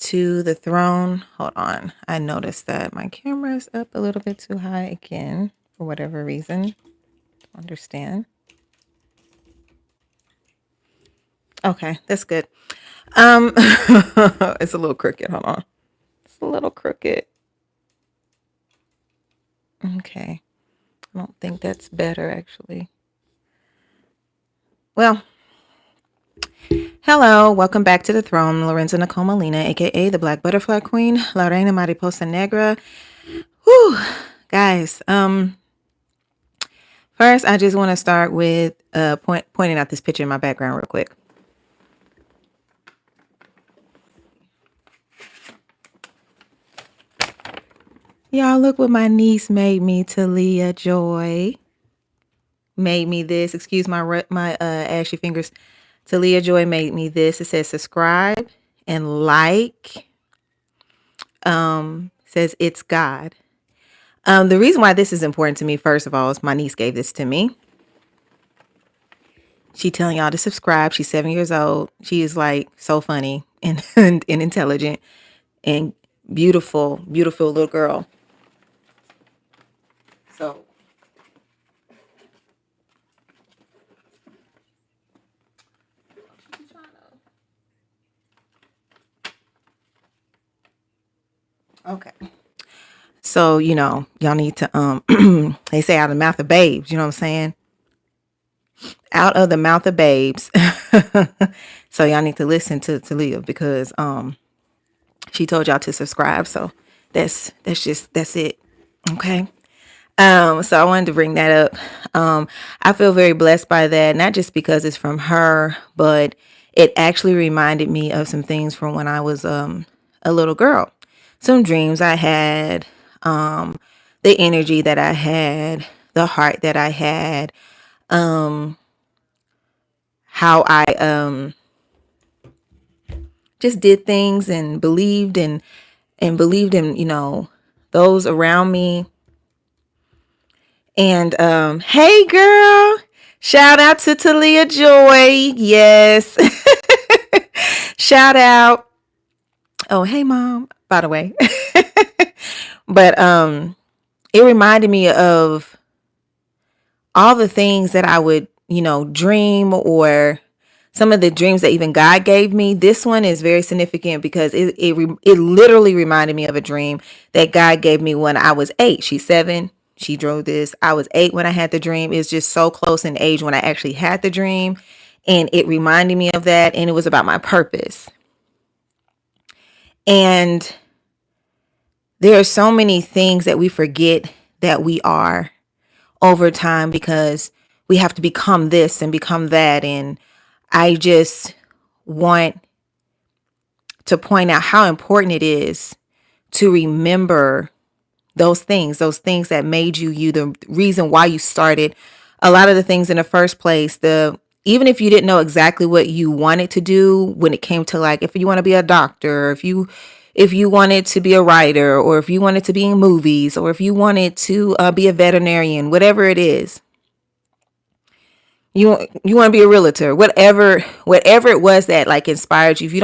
to the throne. Hold on. I noticed that my camera is up a little bit too high again for whatever reason. Don't understand. Okay, that's good. It's a little crooked. Hold on. It's a little crooked. Okay. I don't think that's better actually. Well, hello, welcome back to the throne. Lorenza Nicole Molina, aka the Black Butterfly Queen, La Reina Mariposa Negra. Whew, guys. First, I just want to start with pointing out this picture in my background real quick. Y'all, look what my niece made me, Talia Joy. Made me this. Excuse my ashy fingers. Talia Joy made me this. It says subscribe and like. Says it's God. The reason why this is important to me, first of all, is my niece gave this to me. She telling y'all to subscribe. She's 7 years old. She is like so funny and intelligent and beautiful, beautiful little girl. So okay. So, y'all need to they say out of the mouth of babes, you know what I'm saying? Out of the mouth of babes. So y'all need to listen to Talia because she told y'all to subscribe. So that's it. Okay. So I wanted to bring that up. I feel very blessed by that, not just because it's from her, but it actually reminded me of some things from when I was a little girl. Some dreams I had, the energy that I had, the heart that I had, how I just did things and believed in those around me. And hey girl, shout out to Talia Joy. Yes. Shout out. Oh, hey mom, by the way. But it reminded me of all the things that I would, dream, or some of the dreams that even God gave me. This one is very significant because it literally reminded me of a dream that God gave me when I was 8. She's 7. She drove this. I was 8 when I had the dream. It's just so close in age when I actually had the dream. And it reminded me of that. And it was about my purpose. And there are so many things that we forget that we are over time because we have to become this and become that. And I just want to point out how important it is to remember those things that made you, the reason why you started a lot of the things in the first place. Even if you didn't know exactly what you wanted to do when it came to, like, if you want to be a doctor, if you wanted to be a writer, or if you wanted to be in movies, or if you wanted to be a veterinarian, whatever it is, you want to be a realtor, whatever it was that like inspired you. If you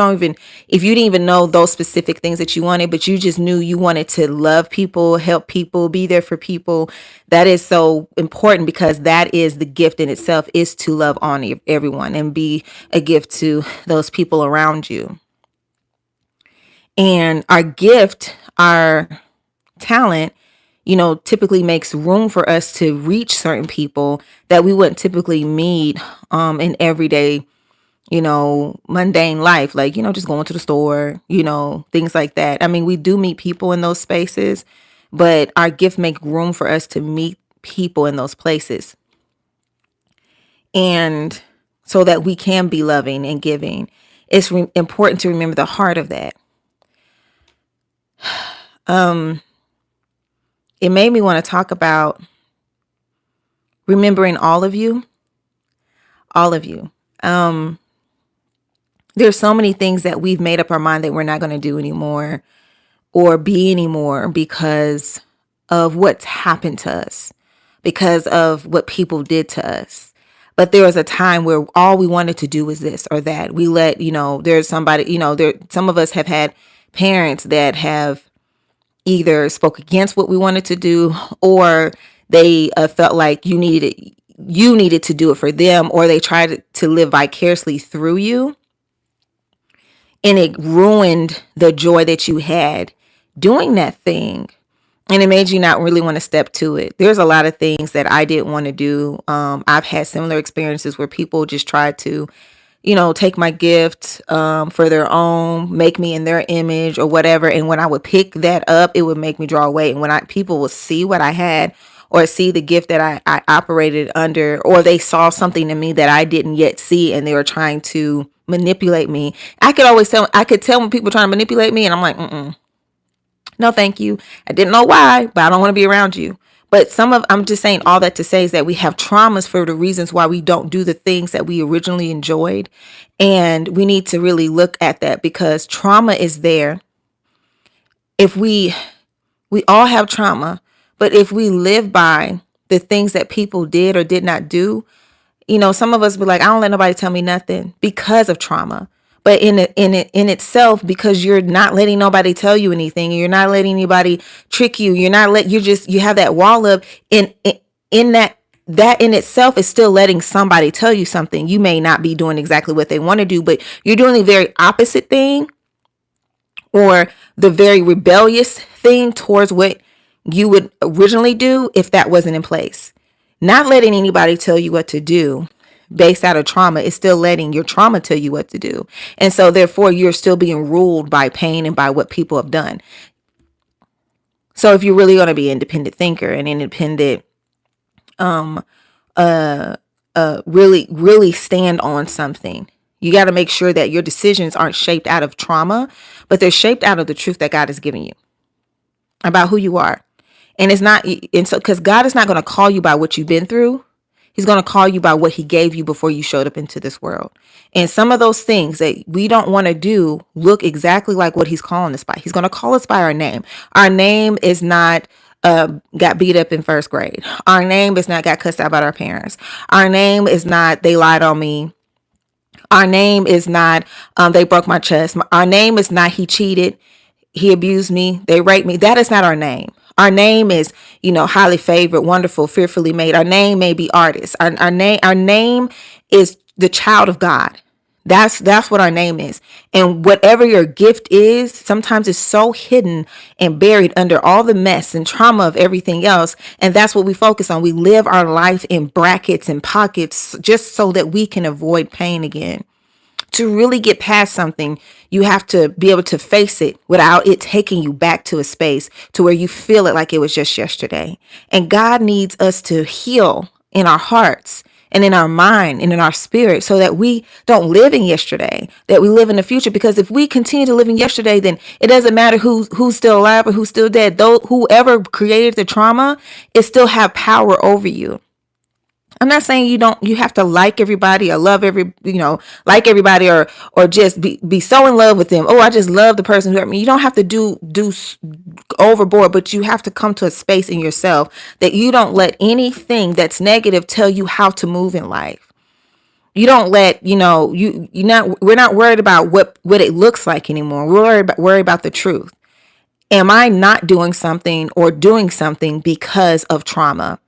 didn't even know those specific things that you wanted, but you just knew you wanted to love people, help people, be there for people, that is so important, because that is the gift in itself, is to love on everyone and be a gift to those people around you. And our gift, our talent, typically makes room for us to reach certain people that we wouldn't typically meet in everyday, mundane life. Like, just going to the store, things like that. I mean, we do meet people in those spaces, but our gift make room for us to meet people in those places. And so that we can be loving and giving. It's important to remember the heart of that. It made me want to talk about remembering all of you. There's so many things that we've made up our mind that we're not going to do anymore or be anymore because of what's happened to us, because of what people did to us. But there was a time where all we wanted to do was this or that. We let, there's somebody, some of us have had parents that have either spoke against what we wanted to do, or they felt like you needed to do it for them, or they tried to live vicariously through you, and it ruined the joy that you had doing that thing, and it made you not really want to step to it. There's a lot of things that I didn't want to do. I've had similar experiences where people just tried to, take my gift for their own, make me in their image or whatever. And when I would pick that up, it would make me draw away. And when people would see what I had, or see the gift that I operated under, or they saw something in me that I didn't yet see, and they were trying to manipulate me. I could tell when people were trying to manipulate me, and I'm like, no, thank you. I didn't know why, but I don't want to be around you. But I'm just saying all that to say is that we have traumas for the reasons why we don't do the things that we originally enjoyed. And we need to really look at that, because trauma is there. If we all have trauma, but if we live by the things that people did or did not do, some of us be like, I don't let nobody tell me nothing, because of trauma. But in itself, because you're not letting nobody tell you anything, you're not letting anybody trick you, you have that wall up in that in itself is still letting somebody tell you something. You may not be doing exactly what they want to do, but you're doing the very opposite thing, or the very rebellious thing towards what you would originally do if that wasn't in place. Not letting anybody tell you what to do based out of trauma is still letting your trauma tell you what to do. And so therefore you're still being ruled by pain and by what people have done. So if you're really going to be an independent thinker and independent, really stand on something, you got to make sure that your decisions aren't shaped out of trauma, but they're shaped out of the truth that God has given you about who you are. And because God is not going to call you by what you've been through. He's going to call you by what he gave you before you showed up into this world. And some of those things that we don't want to do look exactly like what he's calling us by. He's going to call us by our name. Our name is not got beat up in first grade. Our name is not got cussed out by our parents. Our name is not they lied on me. Our name is not they broke my chest. Our name is not he cheated, he abused me, they raped me. That is not our name. Our name is, highly favored, wonderful, fearfully made. Our name may be artist. Our name is the child of God. That's what our name is. And whatever your gift is, sometimes it's so hidden and buried under all the mess and trauma of everything else. And that's what we focus on. We live our life in brackets and pockets just so that we can avoid pain again. To really get past something, you have to be able to face it without it taking you back to a space to where you feel it like it was just yesterday. And God needs us to heal in our hearts and in our mind and in our spirit so that we don't live in yesterday, that we live in the future. Because if we continue to live in yesterday, then it doesn't matter who's still alive or who's still dead. Though whoever created the trauma, it still have power over you. I'm not saying you have to like everybody or love like everybody or just be so in love with them. Oh, I just love the person who hurt me. You don't have to do overboard, but you have to come to a space in yourself that you don't let anything that's negative tell you how to move in life. You don't let, we're not worried about what it looks like anymore. We're worried about the truth. Am I not doing something or doing something because of trauma?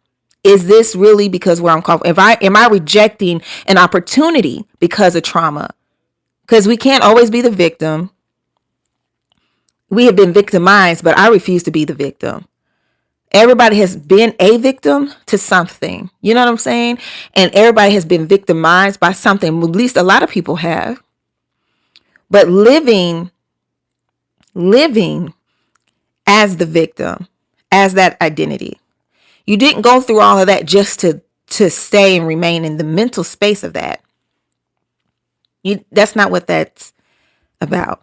Is this really because where I'm comfortable? Am I rejecting an opportunity because of trauma? Because we can't always be the victim. We have been victimized, but I refuse to be the victim. Everybody has been a victim to something. You know what I'm saying? And everybody has been victimized by something. At least a lot of people have. But living as the victim, as that identity. You didn't go through all of that just to stay and remain in the mental space of that. That's not what that's about.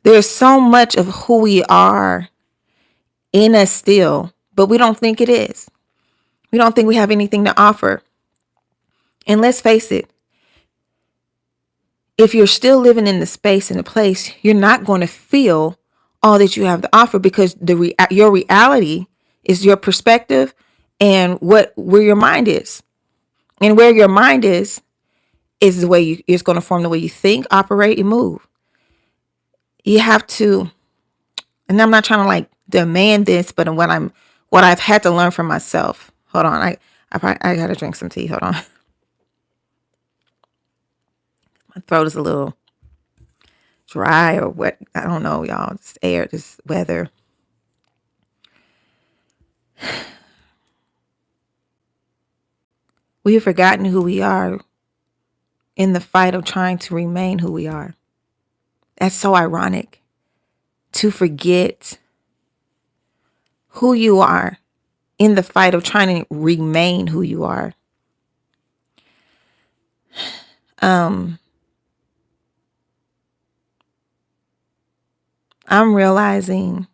There's so much of who we are in us still, but we don't think it is. We don't think we have anything to offer. And let's face it, if you're still living in the space and the place, you're not going to feel all that you have to offer, because your reality is your perspective and where your mind is. And where your mind is the way it's going to form the way you think, operate, and move. you have to, and I'm not trying to like demand this, but what I've had to learn from myself. Hold on, I gotta drink some tea. Hold on, my throat is a little dry or wet. I don't know, y'all. This air, this weather. We have forgotten who we are in the fight of trying to remain who we are. That's so ironic, to forget who you are in the fight of trying to remain who you are. I'm realizing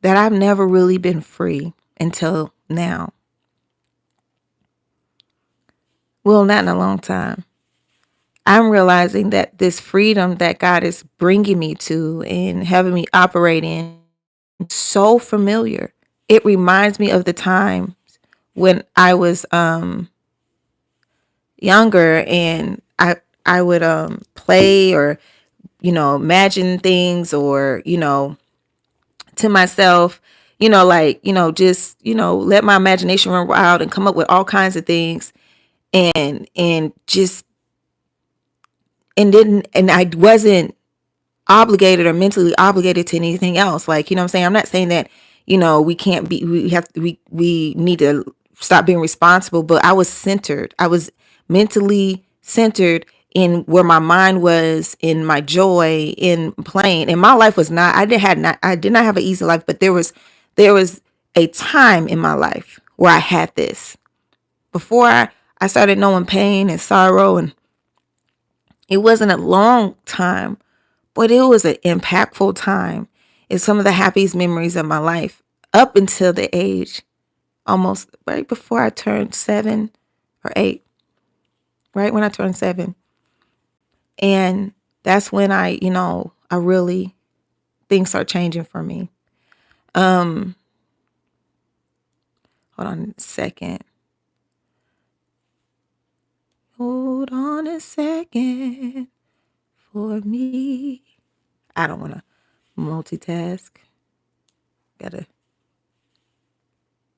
that I've never really been free until now. Well, not in a long time. I'm realizing that this freedom that God is bringing me to and having me operate in is so familiar. It reminds me of the time when I was younger, and I would play or imagine things, or to myself, like just let my imagination run wild and come up with all kinds of things, and just and I wasn't obligated or mentally obligated to anything else. Like, what I'm saying? I'm not saying that, we can't be, we need to stop being responsible, but I was centered. I was mentally centered in where my mind was, in my joy, in playing. And my life was not, I did not have an easy life, but there was a time in my life where I had this before I started knowing pain and sorrow. And it wasn't a long time, but it was an impactful time. It's some of the happiest memories of my life up until the age almost right before I turned 7 or 8, right when I turned 7. And that's when I really, things start changing for me. Hold on a second. Hold on a second for me. I don't want to multitask. Gotta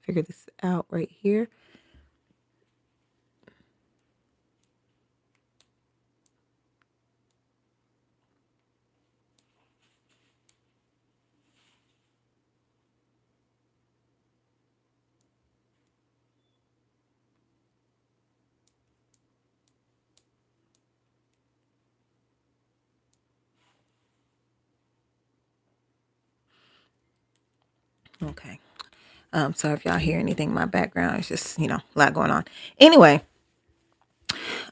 figure this out right here. Okay. So if y'all hear anything in my background, it's just, a lot going on. Anyway,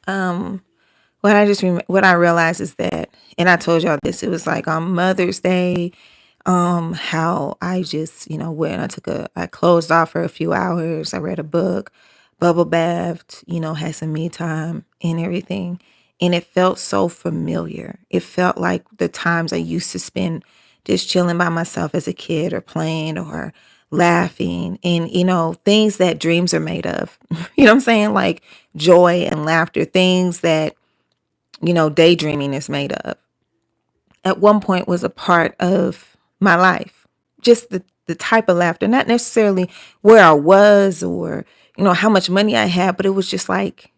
what I realized is that, and I told y'all this, it was like on Mother's Day, how I just, when I closed off for a few hours, I read a book, bubble bathed, had some me time and everything. And it felt so familiar. It felt like the times I used to spend just chilling by myself as a kid, or playing, or laughing, and, things that dreams are made of. You know what I'm saying? Like joy and laughter, things that, daydreaming is made of, at one point was a part of my life. Just the type of laughter, not necessarily where I was, or, how much money I had, but it was just like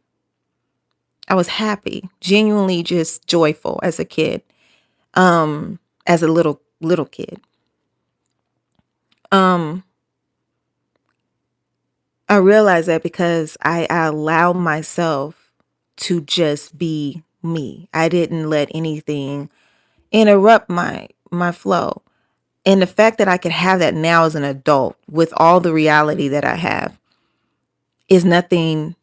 I was happy, genuinely just joyful as a kid, as a little kid. I realized that because I allowed myself to just be me. I didn't let anything interrupt my flow. And the fact that I could have that now as an adult with all the reality that I have is nothing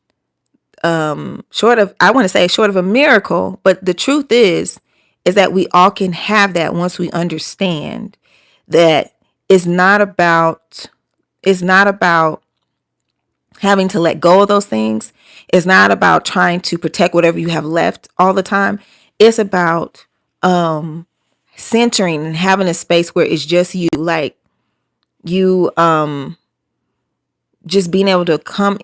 short of, I want to say short of a miracle. But the truth is that we all can have that once we understand that it's not about having to let go of those things. It's not about trying to protect whatever you have left all the time. It's about centering and having a space where it's just you. Like you just being able to come,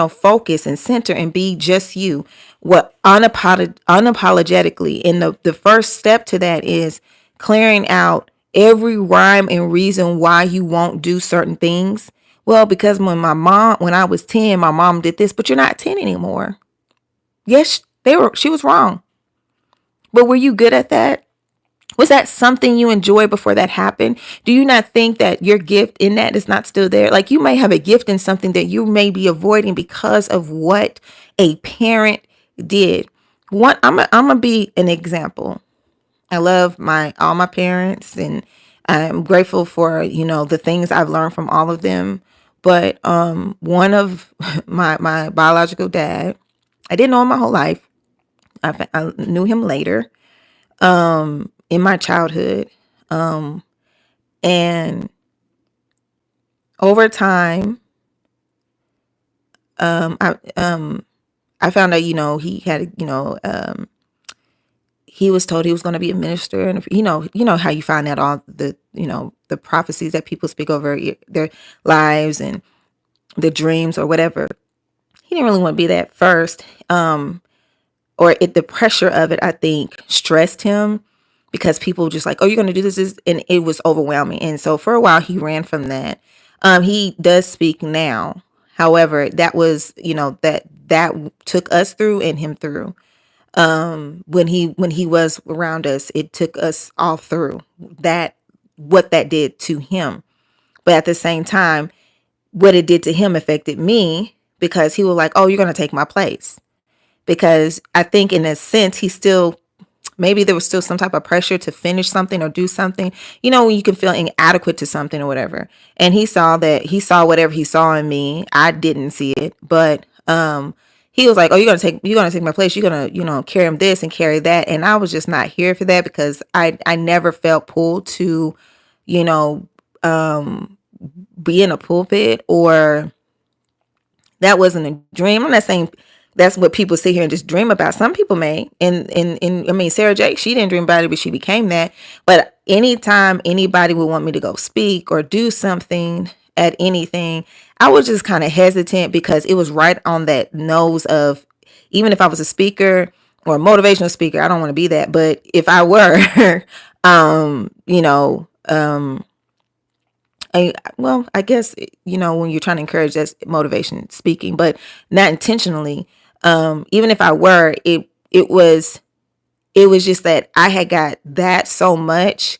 focus and center and be just you, unapologetically. And the first step to that is clearing out every rhyme and reason why you won't do certain things. Well, because when I was 10, my mom did this, but you're not 10 anymore. Yes, she was wrong. But were you good at that? Was that something you enjoyed before that happened? Do you not think that your gift in that is not still there? Like, you may have a gift in something that you may be avoiding because of what a parent did. I'm gonna be an example. I love all my parents, and I'm grateful for, the things I've learned from all of them. But one of my biological dad, I didn't know him my whole life. I knew him later, in my childhood. And over time, I found out, he had, he was told he was going to be a minister, and how you find out all the prophecies that people speak over their lives and the dreams or whatever. He didn't really want to be that first, the pressure of it, I think, stressed him, because people were just like, oh, you're going to do this, and it was overwhelming. And so for a while he ran from that. He does speak now. However, that was, that took us through and him through. When he was around us, it took us all through that, what that did to him. But at the same time, what it did to him affected me, because he was like, oh, you're going to take my place. Because I think in a sense, maybe there was still some type of pressure to finish something or do something, when you can feel inadequate to something or whatever. And he saw whatever he saw in me. I didn't see it, but he was like, oh, you're going to take my place. You're going to, carry him this and carry that. And I was just not here for that, because I never felt pulled to, be in a pulpit, or that wasn't a dream. I'm not saying that's what people sit here and just dream about. Some people may, and I mean, Sarah Jake, she didn't dream about it, but she became that. But anytime anybody would want me to go speak or do something at anything, I was just kind of hesitant, because it was right on that nose of, even if I was a speaker or a motivational speaker, I don't want to be that. But if I were, I guess, when you're trying to encourage, that's motivation speaking, but not intentionally. Even if I were, it was just that I had got that so much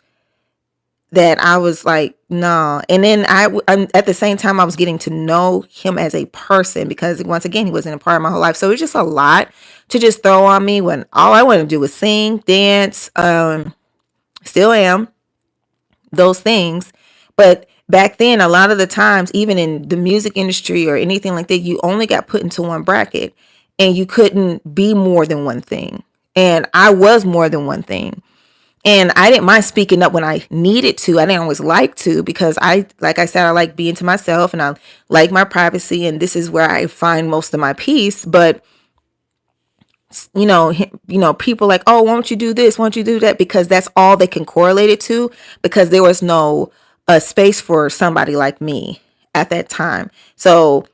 that I was like, nah. And then I'm at the same time, I was getting to know him as a person, because once again, he wasn't a part of my whole life. So it was just a lot to just throw on me, when all I wanted to do was sing, dance, still am, those things. But back then, a lot of the times, even in the music industry or anything like that, you only got put into one bracket, and you couldn't be more than one thing. And I was more than one thing. And I didn't mind speaking up when I needed to. I didn't always like to, because like I said, I like being to myself, and I like my privacy, and this is where I find most of my peace. But people like, oh, won't you do this? Won't you do that? Because that's all they can correlate it to, because there was no space for somebody like me at that time. So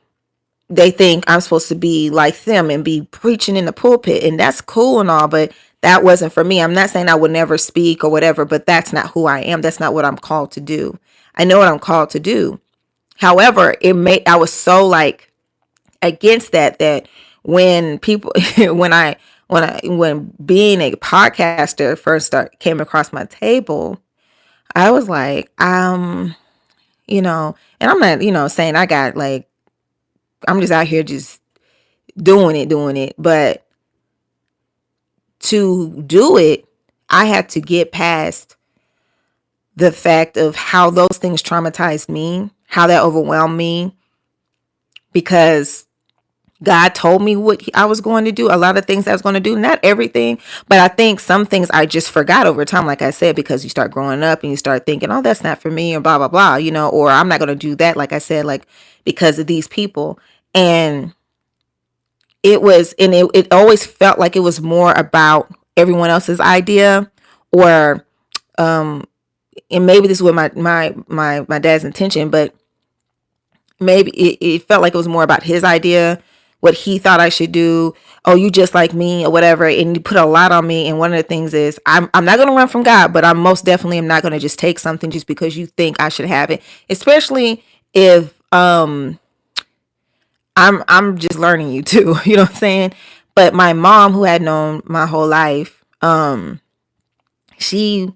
they think I'm supposed to be like them and be preaching in the pulpit, and that's cool and all, but that wasn't for me. I'm not saying I would never speak or whatever, but that's not who I am. That's not what I'm called to do. I know what I'm called to do. However, I was so like against that when people, when being a podcaster first came across my table, I was like, and I'm not, saying I got like, I'm just out here just doing it. But to do it, I had to get past the fact of how those things traumatized me, how that overwhelmed me, because God told me what I was going to do, a lot of things I was going to do, not everything, but I think some things I just forgot over time, like I said, because you start growing up and you start thinking, oh, that's not for me, or blah, blah, blah, or I'm not going to do that, like I said, like because of these people. And it always felt like it was more about everyone else's idea, or and maybe this was my dad's intention, but maybe it felt like it was more about his idea, what he thought I should do. Oh, you just like me or whatever. And you put a lot on me. And one of the things is I'm not going to run from God, but I most definitely am not going to just take something just because you think I should have it, especially if I'm just learning you too. You know what I'm saying? But my mom, who had known my whole life, she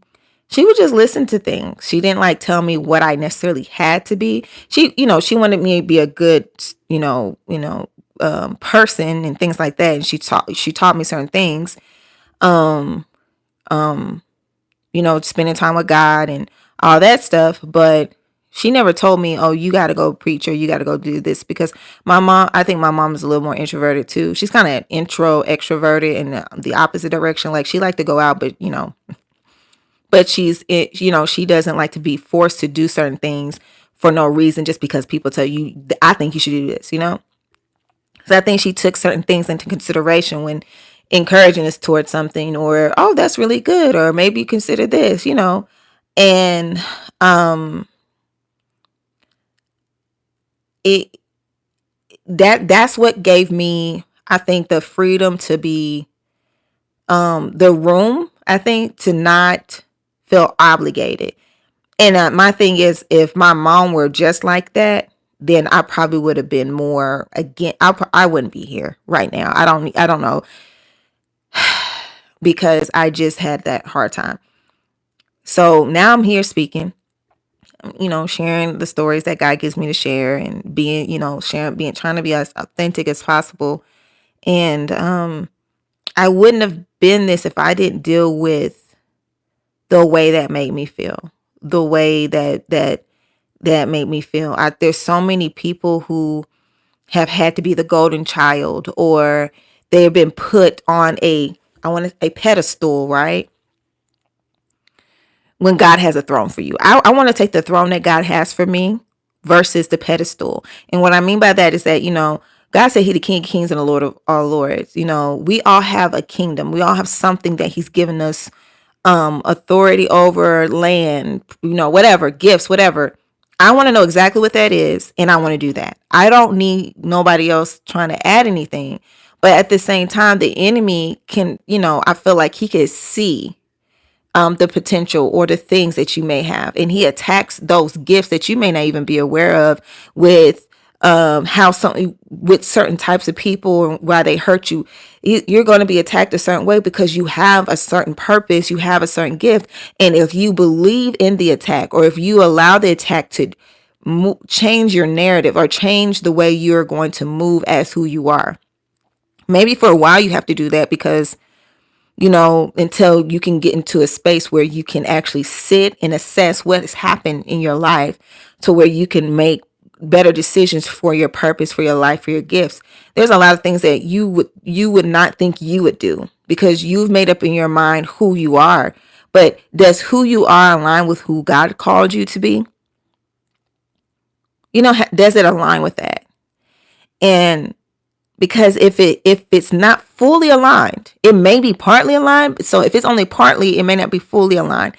she would just listen to things. She didn't like tell me what I necessarily had to be. She wanted me to be a good, person and things like that. And she taught me certain things. Um, spending time with God and all that stuff. But she never told me, oh, you got to go preach or you got to go do this, because I think my mom is a little more introverted too. She's kind of intro extroverted in the opposite direction. Like she liked to go out, but she doesn't like to be forced to do certain things for no reason, just because people tell you, I think you should do this. So I think she took certain things into consideration when encouraging us towards something, or, oh, that's really good, or maybe consider this. And it that's what gave me, I think, the freedom to be, the room, I think, to not feel obligated. And my thing is, if my mom were just like that, then I probably would have been more again. I wouldn't be here right now. I don't know, because I just had that hard time. So now I'm here speaking, sharing the stories that God gives me to share, and being, trying to be as authentic as possible. And I wouldn't have been this if I didn't deal with the way that made me feel, the way that made me feel. There's so many people who have had to be the golden child, or they've been put on a pedestal, right? When God has a throne for you. I want to take the throne that God has for me versus the pedestal. And what I mean by that is that, God said He the King of Kings and the Lord of all Lords. We all have a kingdom. We all have something that He's given us, authority over, land, whatever, gifts, whatever. I want to know exactly what that is, and I want to do that. I don't need nobody else trying to add anything. But at the same time, the enemy can, I feel like he can see the potential or the things that you may have, and he attacks those gifts that you may not even be aware of, with how something with certain types of people, and why they hurt you. You're going to be attacked a certain way because you have a certain purpose, you have a certain gift. And if you believe in the attack, or if you allow the attack to change your narrative, or change the way you're going to move as who you are, maybe for a while you have to do that, because until you can get into a space where you can actually sit and assess what has happened in your life, to where you can make better decisions for your purpose, for your life, for your gifts. There's a lot of things that you would not think you would do, because you've made up in your mind who you are. But does who you are align with who God called you to be? Does it align with that? And because if it's not fully aligned, it may be partly aligned. So if it's only partly, it may not be fully aligned.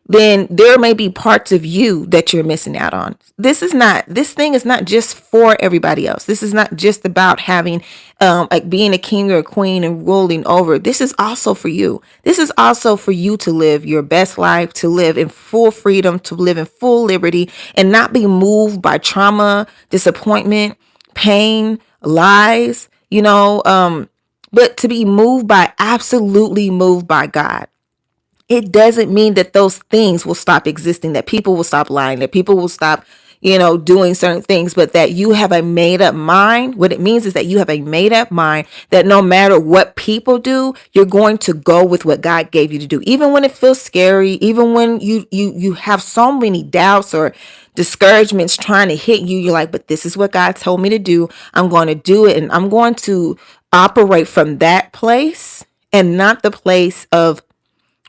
Then there may be parts of you that you're missing out on. This thing is not just for everybody else. This is not just about having, like being a king or a queen and ruling over. This is also for you. This is also for you to live your best life, to live in full freedom, to live in full liberty, and not be moved by trauma, disappointment, pain, lies, but to be absolutely moved by God. It doesn't mean that those things will stop existing, that people will stop lying, that people will stop, doing certain things, but that you have a made up mind. What it means is that you have a made up mind that no matter what people do, you're going to go with what God gave you to do. Even when it feels scary, even when you have so many doubts or discouragements trying to hit you, you're like, but this is what God told me to do. I'm going to do it, and I'm going to operate from that place, and not the place of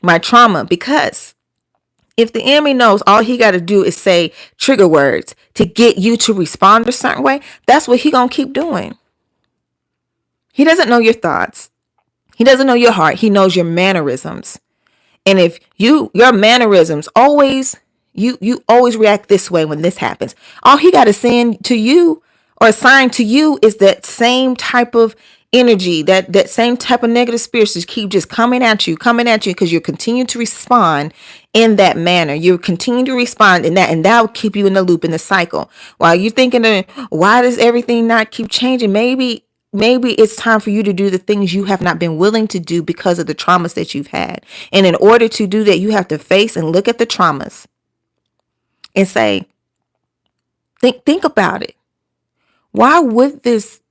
my trauma. Because if the enemy knows all he got to do is say trigger words to get you to respond a certain way, that's what he gonna keep doing. He doesn't know your thoughts. He doesn't know your heart. He knows your mannerisms. And if your mannerisms always You always react this way when this happens. All he got to send to you or assign to you is that same type of energy, that same type of negative spirits just keep just coming at you because you continue to respond in that manner. You continue to respond in that, and that will keep you in the loop, in the cycle. While you're thinking, why does everything not keep changing? Maybe it's time for you to do the things you have not been willing to do because of the traumas that you've had. And in order to do that, you have to face and look at the traumas and say, think about it. Why would this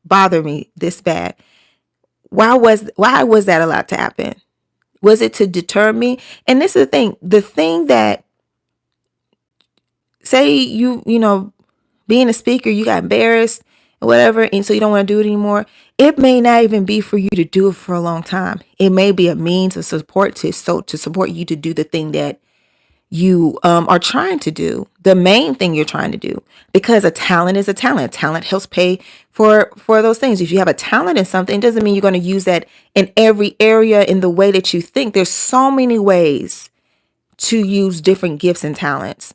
bother me this bad? Why was that allowed to happen? Was it to deter me? And this is the thing that, say being a speaker, you got embarrassed or whatever, and so you don't want to do it anymore. It may not even be for you to do it for a long time. It may be a means of support to support you to do the thing that you are trying to do, the main thing you're trying to do, because a talent is a talent. Talent helps pay for those things. If you have a talent in something, it doesn't mean you're going to use that in every area in the way that you think. There's so many ways to use different gifts and talents,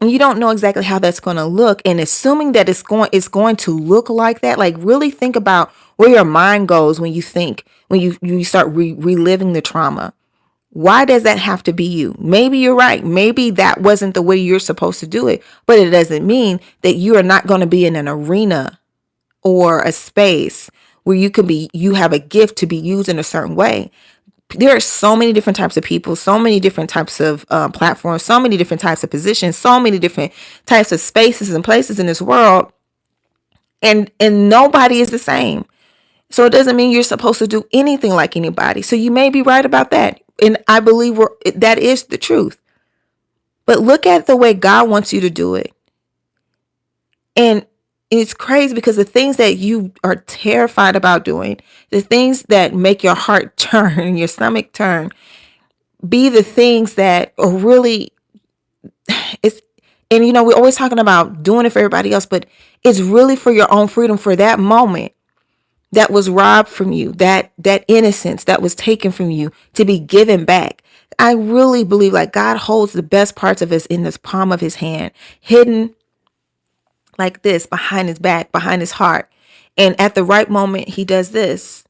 and you don't know exactly how that's going to look. And assuming that it's going to look like that, like really think about where your mind goes when you start reliving the trauma. Why does that have to be you? Maybe you're right. Maybe that wasn't the way you're supposed to do it, but it doesn't mean that you are not going to be in an arena or a space where you have a gift to be used in a certain way. There are so many different types of people, so many different types of platforms, so many different types of positions, so many different types of spaces and places in this world. And nobody is the same. So it doesn't mean you're supposed to do anything like anybody. So you may be right about that. And I believe that is the truth. But look at the way God wants you to do it. And it's crazy because the things that you are terrified about doing, the things that make your heart turn and your stomach turn, be the things that are really, we're always talking about doing it for everybody else, but it's really for your own freedom, for that moment that was robbed from you, that innocence that was taken from you, to be given back. I really believe like God holds the best parts of us in this palm of his hand, hidden like this, behind his back, behind his heart. And at the right moment, he does this.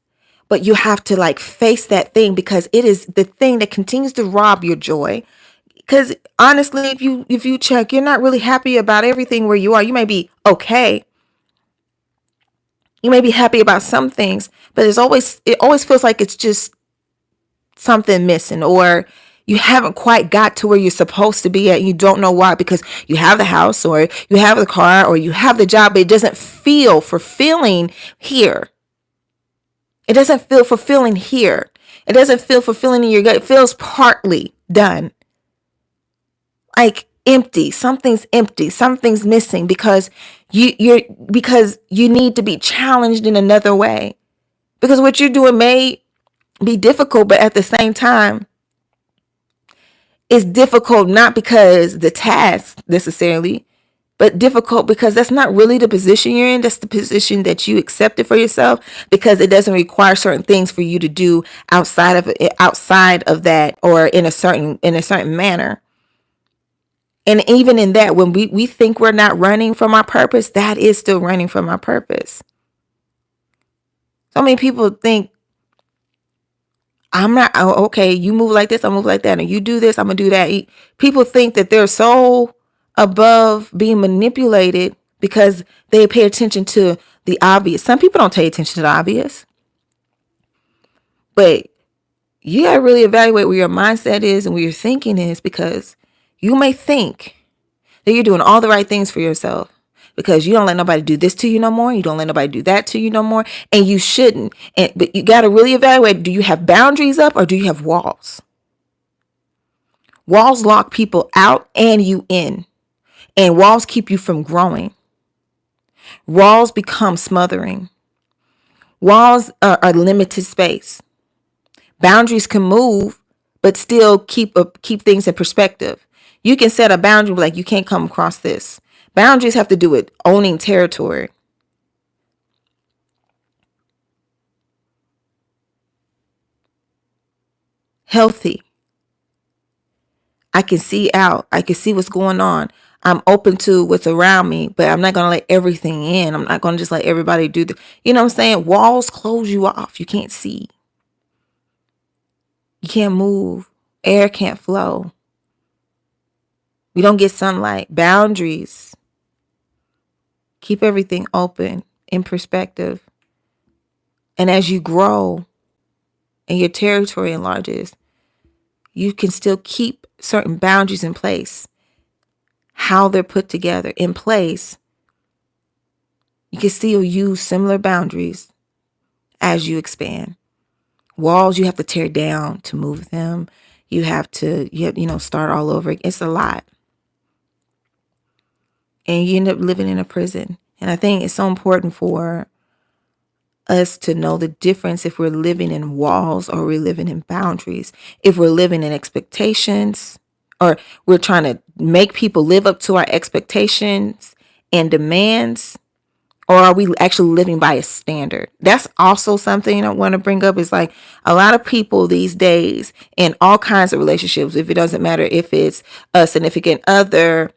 But you have to like face that thing, because it is the thing that continues to rob your joy. Because honestly, if you check, you're not really happy about everything where you are. You may be okay. You may be happy about some things, but it always feels like it's just something missing, or you haven't quite got to where you're supposed to be at. You don't know why, because you have the house, or you have the car, or you have the job, but it doesn't feel fulfilling here. It doesn't feel fulfilling here. It doesn't feel fulfilling in your gut. It feels partly done. Like empty. Something's empty. Something's missing, because because you need to be challenged in another way. Because what you're doing may be difficult, but at the same time, it's difficult not because the task necessarily, but difficult because that's not really the position you're in. That's the position that you accepted for yourself, because it doesn't require certain things for you to do outside of that, or in a certain manner. And even in that, when we think we're not running from our purpose, that is still running from our purpose. So many people think, I'm not, okay, you move like this, I move like that, and you do this, I'm gonna do that. People think that they're so above being manipulated because they pay attention to the obvious. Some people don't pay attention to the obvious, but you gotta really evaluate where your mindset is and where your thinking is, because you may think that you're doing all the right things for yourself, because you don't let nobody do this to you no more. You don't let nobody do that to you no more. And you shouldn't. But you got to really evaluate, do you have boundaries up, or do you have walls? Walls lock people out and you in. And walls keep you from growing. Walls become smothering. Walls are limited space. Boundaries can move, but still keep things in perspective. You can set a boundary like, you can't come across this. Boundaries have to do with owning territory. Healthy. I can see out. I can see what's going on. I'm open to what's around me, but I'm not going to let everything in. I'm not going to just let everybody do the, you know what I'm saying? Walls close you off. You can't see. You can't move. Air can't flow. You don't get sunlight. Boundaries. Keep everything open in perspective. And as you grow and your territory enlarges, you can still keep certain boundaries in place. How they're put together in place, you can still use similar boundaries as you expand. Walls you have to tear down to move them. You have to, start all over. It's a lot. And you end up living in a prison. And I think it's so important for us to know the difference if we're living in walls or we're living in boundaries. If we're living in expectations or we're trying to make people live up to our expectations and demands, or are we actually living by a standard? That's also something I want to bring up is like a lot of people these days in all kinds of relationships, if it doesn't matter if it's a significant other,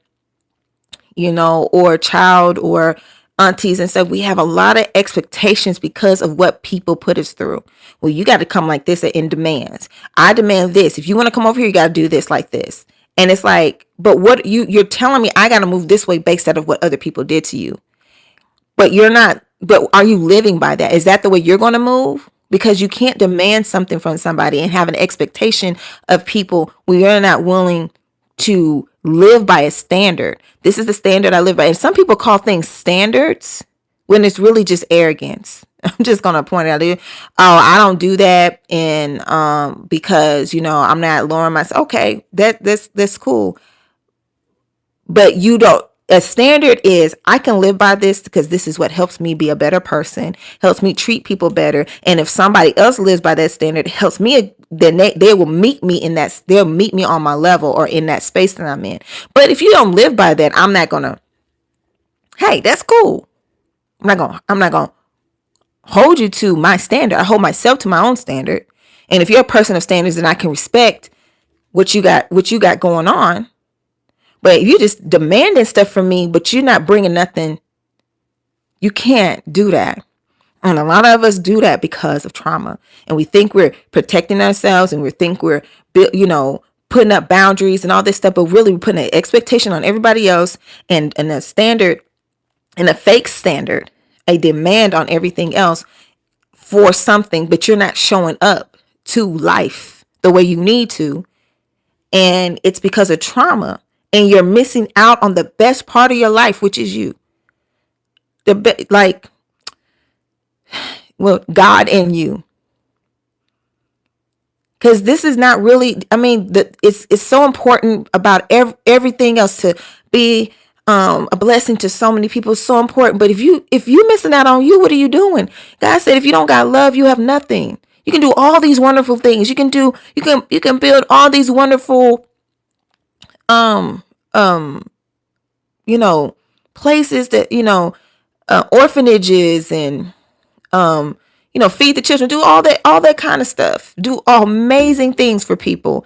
or child or aunties and stuff, we have a lot of expectations because of what people put us through. Well, you got to come like this in demands. I demand this. If you want to come over here, you got to do this like this. And it's like, but what you're telling me I got to move this way based out of what other people did to you. But you're not, but are you living by that? Is that the way you're going to move? Because you can't demand something from somebody and have an expectation of people when you're not willing to live by a standard. This is the standard I live by. And some people call things standards when it's really just arrogance. I'm just going to point out, oh, I don't do that. And because, I'm not lowering myself. Okay, that's cool. But you don't. A standard is I can live by this because this is what helps me be a better person, helps me treat people better. And if somebody else lives by that standard, it helps me, then they will meet me in that, they'll meet me on my level or in that space that I'm in. But if you don't live by that, I'm not going to, hey, that's cool. I'm not going to hold you to my standard. I hold myself to my own standard. And if you're a person of standards, then I can respect what you got going on. But if you just demanding stuff from me, but you're not bringing nothing, you can't do that. And a lot of us do that because of trauma. And we think we're protecting ourselves and we think we're, putting up boundaries and all this stuff. But really we're putting an expectation on everybody else and a standard and a fake standard, a demand on everything else for something, but you're not showing up to life the way you need to. And it's because of trauma. And you're missing out on the best part of your life, which is you. God and you. Because this is not really, it's so important about everything else to be a blessing to so many people. It's so important. But if you missing out on you, what are you doing? God said, if you don't got love, you have nothing. You can do all these wonderful things. You can build all these wonderful places that, orphanages and, feed the children, do all that kind of stuff, do amazing things for people.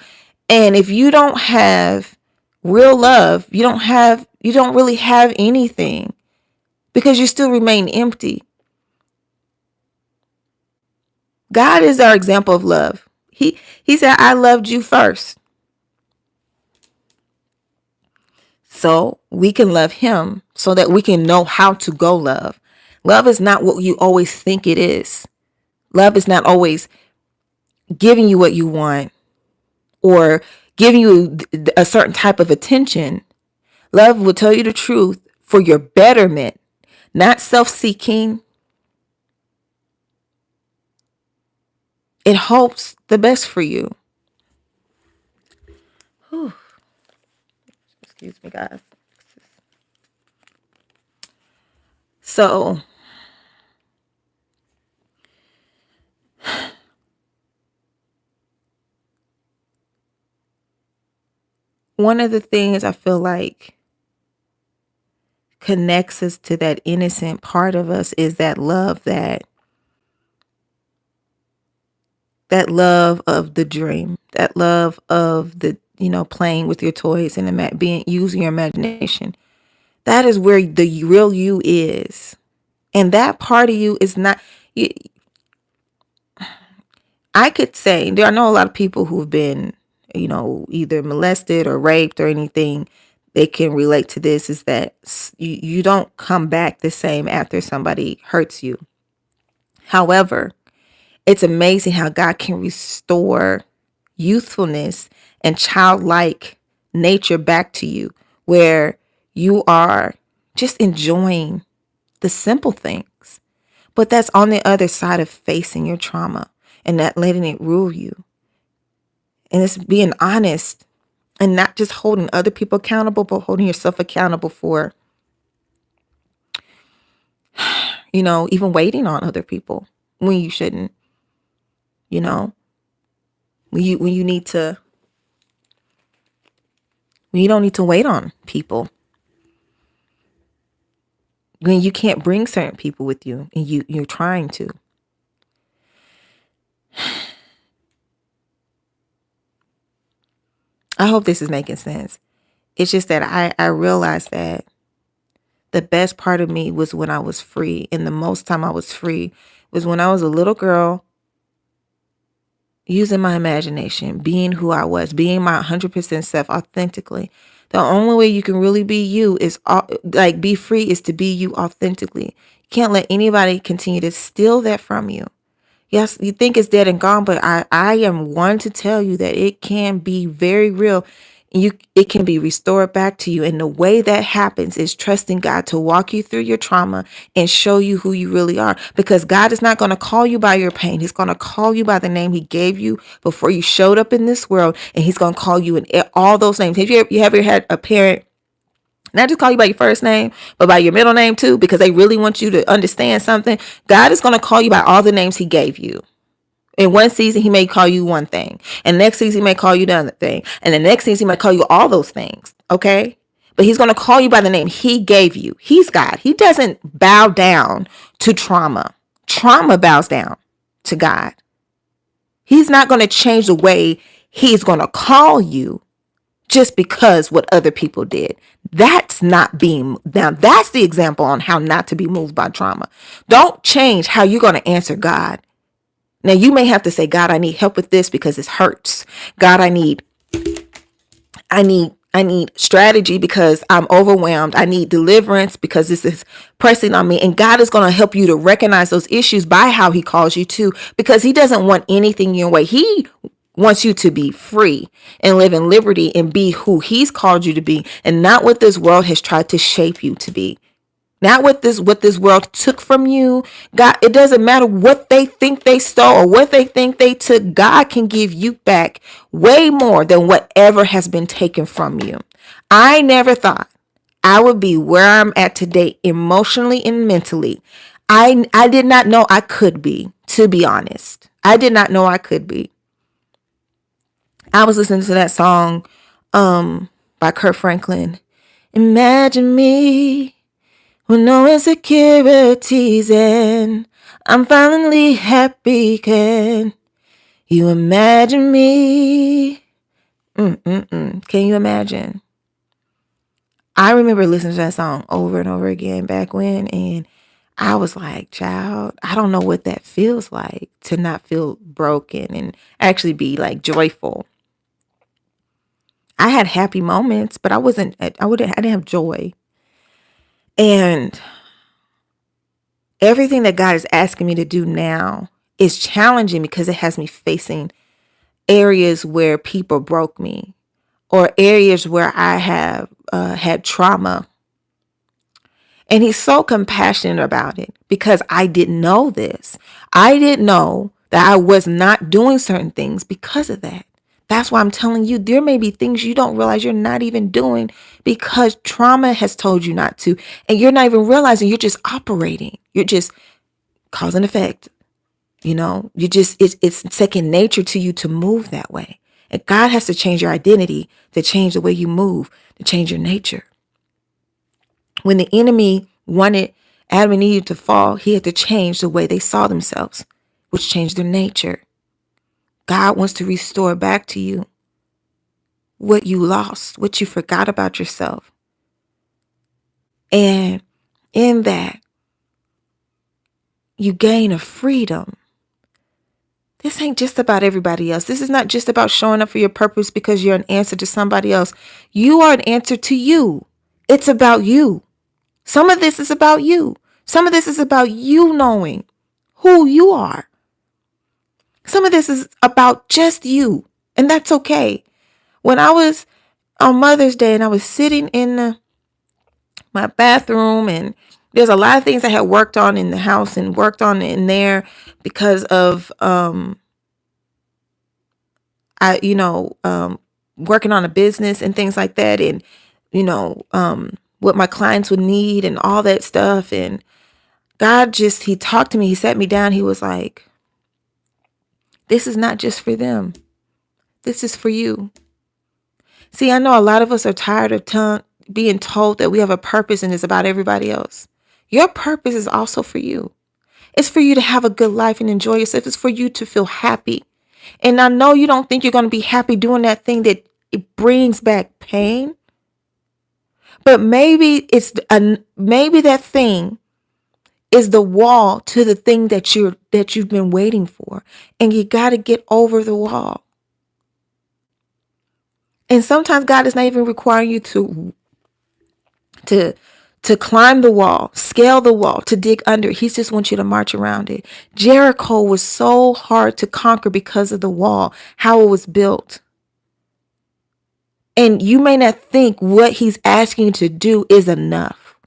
And if you don't have real love, you don't really have anything because you still remain empty. God is our example of love. He said, I loved you first. So we can love him so that we can know how to go love. Love is not what you always think it is. Love is not always giving you what you want or giving you a certain type of attention. Love will tell you the truth for your betterment, not self-seeking. It hopes the best for you. Whew. Excuse me, guys. So, one of the things I feel like connects us to that innocent part of us is that love of the dream, that love of the, playing with your toys and using your imagination. That is where the real you is. And that part of you is not, I could say, I know a lot of people who've been, either molested or raped or anything. They can relate to this, is that you don't come back the same after somebody hurts you. However, it's amazing how God can restore youthfulness and childlike nature back to you, where you are just enjoying the simple things. But that's on the other side of facing your trauma and not letting it rule you. And it's being honest and not just holding other people accountable, but holding yourself accountable for, even waiting on other people when you shouldn't, when you need to, when you don't need to wait on people, when you can't bring certain people with you and you're trying to. I hope this is making sense. It's just that I realized that the best part of me was when I was free. And the most time I was free was when I was a little girl, using my imagination, being who I was, being my 100% self authentically. The only way you can really be you is be free, is to be you authentically. You can't let anybody continue to steal that from you. Yes, you think it's dead and gone, but I am one to tell you that it can be very real. It can be restored back to you. And the way that happens is trusting God to walk you through your trauma and show you who you really are. Because God is not going to call you by your pain. He's going to call you by the name he gave you before you showed up in this world. And he's going to call you in all those names. Have you ever had a parent not just call you by your first name, but by your middle name too, because they really want you to understand something? God is going to call you by all the names he gave you. In one season, he may call you one thing. And next season, he may call you the other thing. And the next season, he might call you all those things. Okay? But he's going to call you by the name he gave you. He's God. He doesn't bow down to trauma. Trauma bows down to God. He's not going to change the way he's going to call you just because what other people did. That's not being, now that's the example on how not to be moved by trauma. Don't change how you're going to answer God. Now you may have to say, God, I need help with this because this hurts. God, I need strategy because I'm overwhelmed. I need deliverance because this is pressing on me. And God is going to help you to recognize those issues by how he calls you to, because he doesn't want anything your way. He wants you to be free and live in liberty and be who he's called you to be, and not what this world has tried to shape you to be. Not what this world took from you. God, it doesn't matter what they think they stole or what they think they took. God can give you back way more than whatever has been taken from you. I never thought I would be where I'm at today emotionally and mentally. I did not know I could be, to be honest. I did not know I could be. I was listening to that song by Kirk Franklin. Imagine me with no insecurities, and I'm finally happy. Can you imagine me? Can you imagine? I remember listening to that song over and over again back when, and I was like, child, I don't know what that feels like, to not feel broken and actually be like joyful. I had happy moments, but I didn't have joy. And everything that God is asking me to do now is challenging because it has me facing areas where people broke me, or areas where I have had trauma. And he's so compassionate about it because I didn't know this. I didn't know that I was not doing certain things because of that. That's why I'm telling you, there may be things you don't realize you're not even doing because trauma has told you not to. And you're not even realizing, you're just operating. You're just cause and effect. It's second nature to you to move that way. And God has to change your identity to change the way you move, to change your nature. When the enemy wanted Adam and Eve to fall, he had to change the way they saw themselves, which changed their nature. God wants to restore back to you what you lost, what you forgot about yourself. And in that, you gain a freedom. This ain't just about everybody else. This is not just about showing up for your purpose because you're an answer to somebody else. You are an answer to you. It's about you. Some of this is about you. Some of this is about you knowing who you are. Some of this is about just you. And that's okay. When I was on Mother's Day and I was sitting in my bathroom, and there's a lot of things I had worked on in the house and worked on in there because of working on a business and things like that, and what my clients would need and all that stuff. And God he talked to me, he sat me down, he was like, this is not just for them. This is for you. See, I know a lot of us are tired of being told that we have a purpose and it's about everybody else. Your purpose is also for you. It's for you to have a good life and enjoy yourself. It's for you to feel happy. And I know you don't think you're going to be happy doing that thing that it brings back pain. But maybe maybe that thing is the wall to the thing that you've been waiting for. And you got to get over the wall. And sometimes God is not even requiring you to climb the wall, scale the wall, to dig under. He just wants you to march around it. Jericho was so hard to conquer because of the wall, how it was built. And you may not think what he's asking you to do is enough.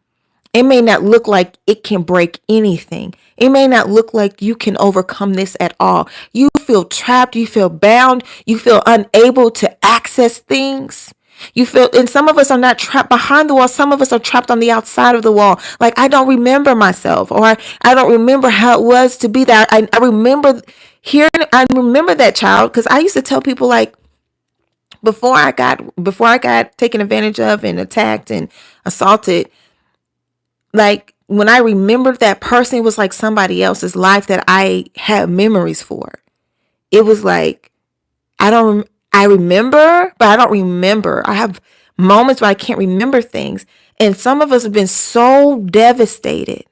It may not look like it can break anything. It may not look like you can overcome this at all. You feel trapped. You feel bound. You feel unable to access things. You feel, and some of us are not trapped behind the wall. Some of us are trapped on the outside of the wall. Like, I don't remember myself, or I don't remember how it was to be there. I remember that child, because I used to tell people, like, before I got taken advantage of and attacked and assaulted, like, when I remembered that person, it was like somebody else's life that I had memories for. It was like, I remember, but I don't remember. I have moments where I can't remember things. And some of us have been so devastated,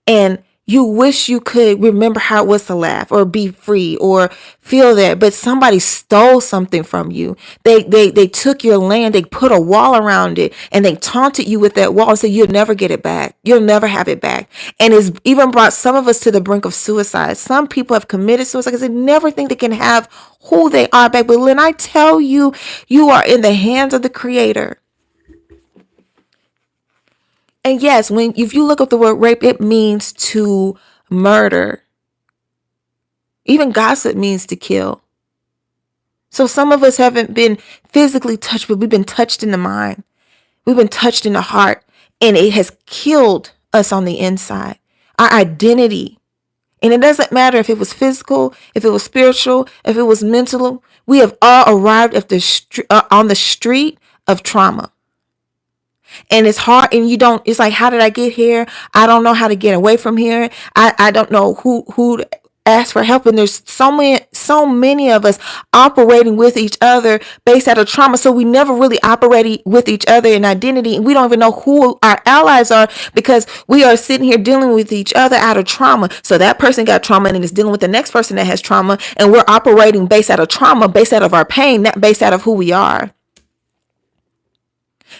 and you wish you could remember how it was to laugh or be free or feel that, but somebody stole something from you. They took your land, they put a wall around it, and they taunted you with that wall and said, you'll never get it back. You'll never have it back. And it's even brought some of us to the brink of suicide. Some people have committed suicide because they never think they can have who they are back. But when I tell you, you are in the hands of the Creator. And yes, if you look up the word rape, it means to murder. Even gossip means to kill. So some of us haven't been physically touched, but we've been touched in the mind. We've been touched in the heart, and it has killed us on the inside. Our identity. And it doesn't matter if it was physical, if it was spiritual, if it was mental. We have all arrived on the street of trauma. And it's hard, and it's like, how did I get here? I don't know how to get away from here. I don't know who to ask for help. And there's so many of us operating with each other based out of trauma. So we never really operated with each other in identity. And we don't even know who our allies are, because we are sitting here dealing with each other out of trauma. So that person got trauma and is dealing with the next person that has trauma. And we're operating based out of trauma, based out of our pain, not based out of who we are.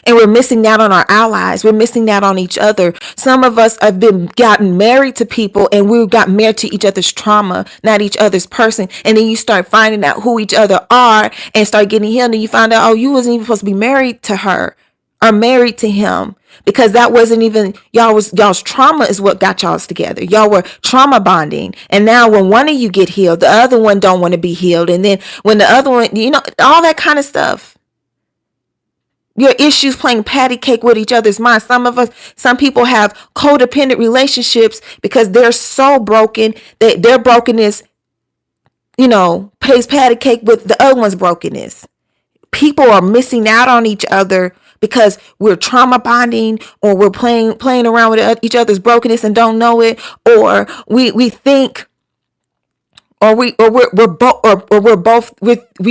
And we're missing out on our allies. We're missing out on each other. Some of us have gotten married to people, and we got married to each other's trauma, not each other's person. And then you start finding out who each other are and start getting healed. And you find out, oh, you wasn't even supposed to be married to her or married to him, because that wasn't even y'all's trauma is what got y'all together. Y'all were trauma bonding. And now when one of you get healed, the other one don't want to be healed. And then when the other one, all that kind of stuff. Your issues playing patty cake with each other's minds. Some people have codependent relationships because they're so broken that their brokenness, plays patty cake with the other one's brokenness. People are missing out on each other because we're trauma bonding, or we're playing around with each other's brokenness and don't know it, or we think, we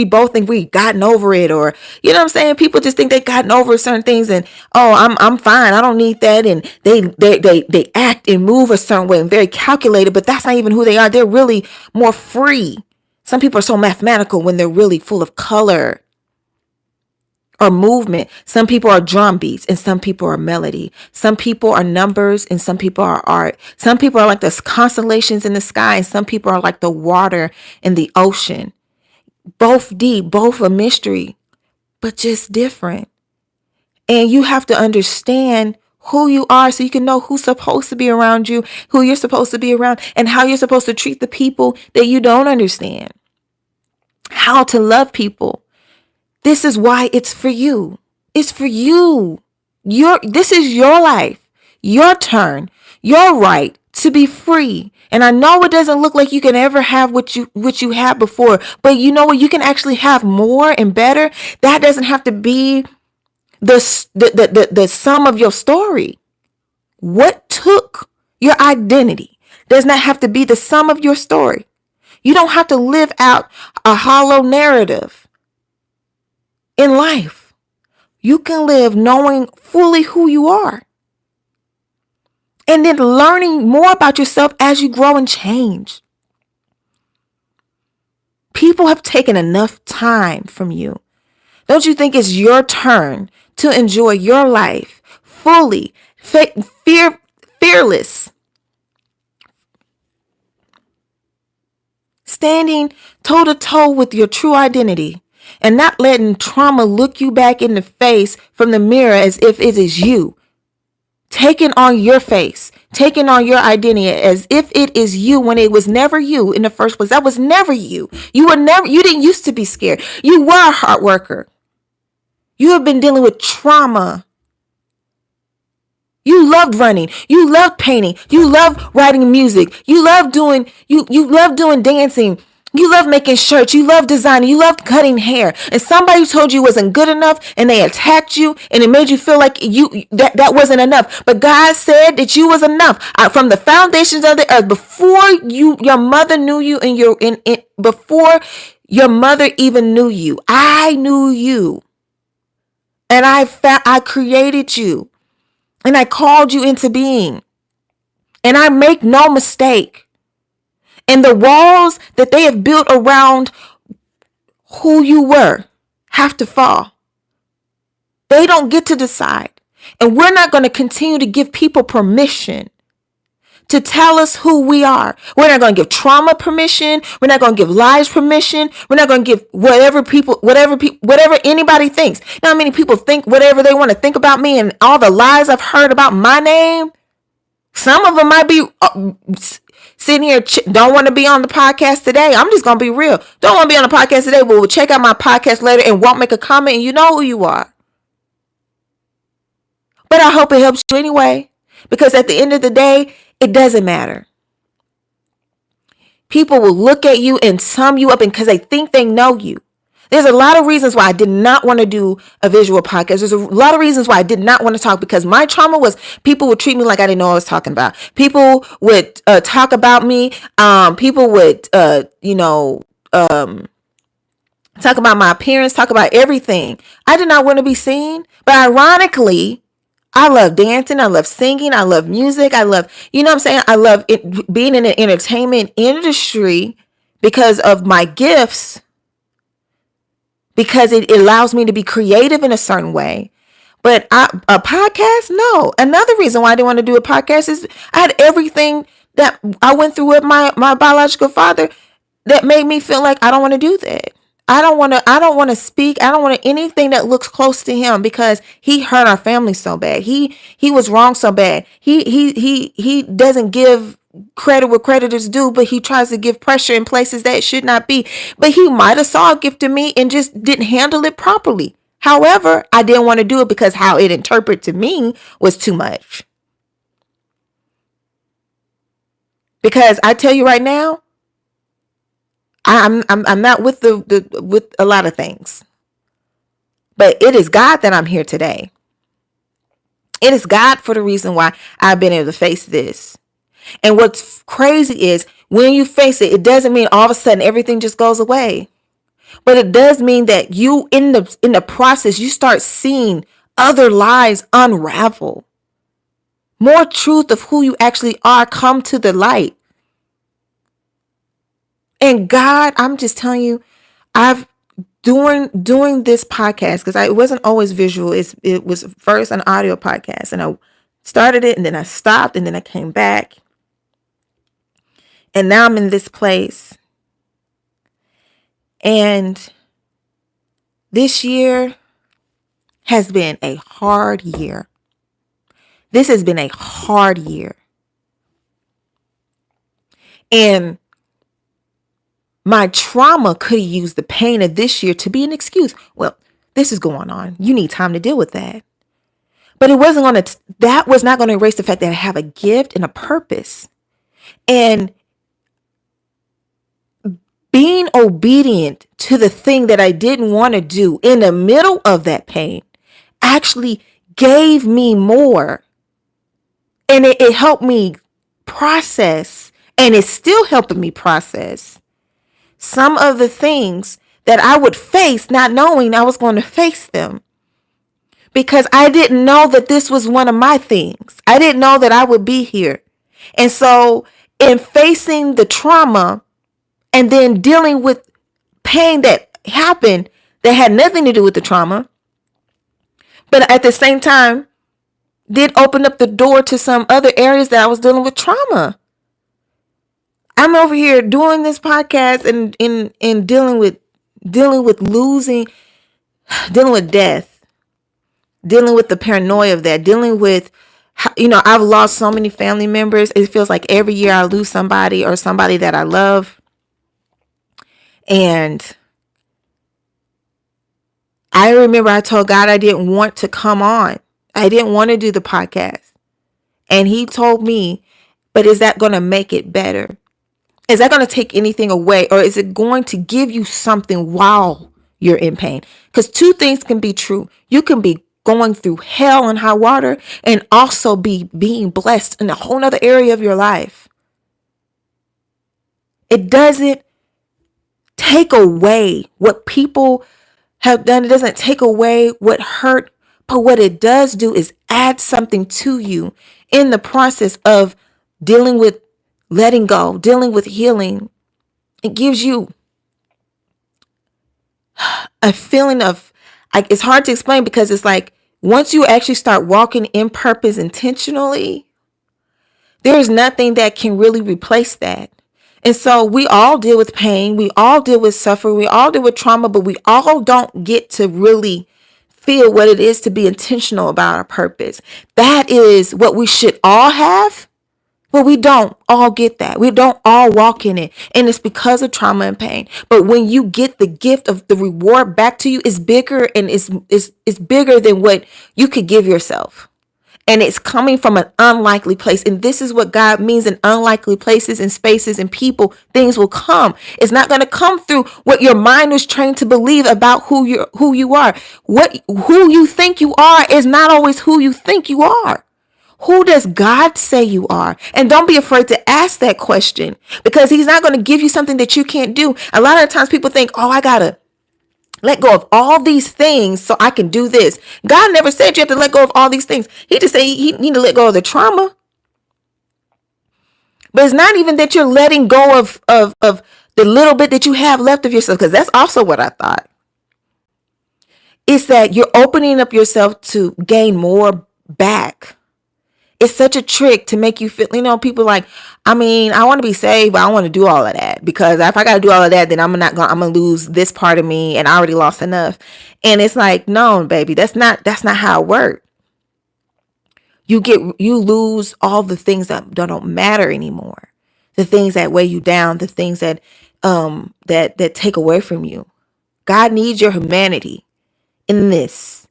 both think we've gotten over it, or you know what I'm saying? People just think they've gotten over certain things, and oh, I'm fine, I don't need that, and they act and move a certain way and very calculated, but that's not even who they are. They're really more free. Some people are so mathematical when they're really full of color or movement. Some people are drum beats and some people are melody. Some people are numbers and some people are art. Some people are like the constellations in the sky and some people are like the water in the ocean. Both deep, both a mystery, but just different. And you have to understand who you are so you can know who's supposed to be around you, who you're supposed to be around, and how you're supposed to treat the people that you don't understand. How to love people. This is why it's for you. It's for you. This is your life, your turn, your right to be free. And I know it doesn't look like you can ever have what you had before, but you know what? You can actually have more and better. That doesn't have to be the sum of your story. What took your identity does not have to be the sum of your story. You don't have to live out a hollow narrative in life. You can live knowing fully who you are. And then learning more about yourself as you grow and change. People have taken enough time from you. Don't you think it's your turn to enjoy your life fully, fearless, standing toe to toe with your true identity and not letting trauma look you back in the face from the mirror as if it is you? Taking on your face, taking on your identity as if it is you when it was never you in the first place. That was never you. You didn't used to be scared. You were a hard worker. You have been dealing with trauma. You loved running. You loved painting. You loved writing music. You loved doing dancing. You love making shirts. You love designing. You loved cutting hair. And somebody told you wasn't good enough and they attacked you and it made you feel like that wasn't enough. But God said that you was enough. From the foundations of the earth, before your mother knew you before your mother even knew you, I knew you. And I created you. And I called you into being. And I make no mistake. And the walls that they have built around who you were have to fall. They don't get to decide. And we're not going to continue to give people permission to tell us who we are. We're not going to give trauma permission. We're not going to give lies permission. We're not going to give whatever anybody thinks. You know how many people think whatever they want to think about me and all the lies I've heard about my name? Some of them might be sitting here, don't want to be on the podcast today. I'm just going to be real. Don't want to be on the podcast today, but will check out my podcast later and won't make a comment, and you know who you are. But I hope it helps you anyway, because at the end of the day, it doesn't matter. People will look at you and sum you up because they think they know you. There's a lot of reasons why I did not want to do a visual podcast. There's a lot of reasons why I did not want to talk, because my trauma was people would treat me like I didn't know what I was talking about. People would talk about me. People would, talk about my appearance, talk about everything. I did not want to be seen. But ironically, I love dancing. I love singing. I love music. I love, I love being in the entertainment industry because of my gifts. Because it allows me to be creative in a certain way. But a podcast, no. Another reason why I didn't want to do a podcast is I had everything that I went through with my biological father that made me feel like I don't want to do that. I don't want to speak. I don't want anything that looks close to him, because he hurt our family so bad. He was wrong so bad. He doesn't give credit where credit is due, but he tries to give pressure in places that it should not be. But he might have saw a gift in me and just didn't handle it properly. However, I didn't want to do it because how it interpreted to me was too much. Because I tell you right now, I'm not with with a lot of things, but it is God that I'm here today. It is God for the reason why I've been able to face this. And what's crazy is when you face it, it doesn't mean all of a sudden everything just goes away. But it does mean that you in the process, you start seeing other lies unravel. More truth of who you actually are come to the light. And God, I'm just telling you, I've doing this podcast, because it wasn't always visual. It was first an audio podcast, and I started it and then I stopped and then I came back. And now I'm in this place. And this year has been a hard year. This has been a hard year. And my trauma could have used the pain of this year to be an excuse. Well, this is going on. You need time to deal with that. But that was not going to erase the fact that I have a gift and a purpose. And being obedient to the thing that I didn't want to do in the middle of that pain actually gave me more. And it helped me process, and it's still helping me process some of the things that I would face, not knowing I was going to face them. Because I didn't know that this was one of my things. I didn't know that I would be here. And so in facing the trauma and then dealing with pain that happened that had nothing to do with the trauma, but at the same time did open up the door to some other areas that I was dealing with trauma. I'm over here doing this podcast and dealing with losing, dealing with death, dealing with the paranoia of that, dealing with, I've lost so many family members. It feels like every year I lose somebody or somebody that I love. And I remember I told God I didn't want to come on. I didn't want to do the podcast. And he told me, but is that going to make it better? Is that going to take anything away? Or is it going to give you something while you're in pain? Because two things can be true. You can be going through hell and high water and also be being blessed in a whole other area of your life. It doesn't take away what people have done. It doesn't take away what hurt. But what it does do is add something to you in the process of dealing with letting go, dealing with healing. It gives you a feeling of, it's hard to explain, because it's like once you actually start walking in purpose intentionally, there's nothing that can really replace that. And so we all deal with pain. We all deal with suffering. We all deal with trauma, but we all don't get to really feel what it is to be intentional about our purpose. That is what we should all have. But we don't all get that. We don't all walk in it. And it's because of trauma and pain. But when you get the gift of the reward back to you, it's bigger, and it's bigger than what you could give yourself. And it's coming from an unlikely place. And this is what God means: in unlikely places and spaces and people, things will come. It's not going to come through what your mind is trained to believe about who you are. Who you think you are is not always who you think you are. Who does God say you are? And don't be afraid to ask that question, because he's not going to give you something that you can't do. A lot of times people think, I got to let go of all these things so I can do this. God never said you have to let go of all these things. He just said you need to let go of the trauma. But it's not even that you're letting go of the little bit that you have left of yourself, because that's also what I thought. It's that you're opening up yourself to gain more back. It's such a trick to make you feel, people like, I want to be saved, but I don't want to do all of that, because if I got to do all of that, then I'm going to lose this part of me, and I already lost enough. And it's like, no, baby, that's not how it works. You lose all the things that don't matter anymore. The things that weigh you down, the things that take away from you. God needs your humanity in this.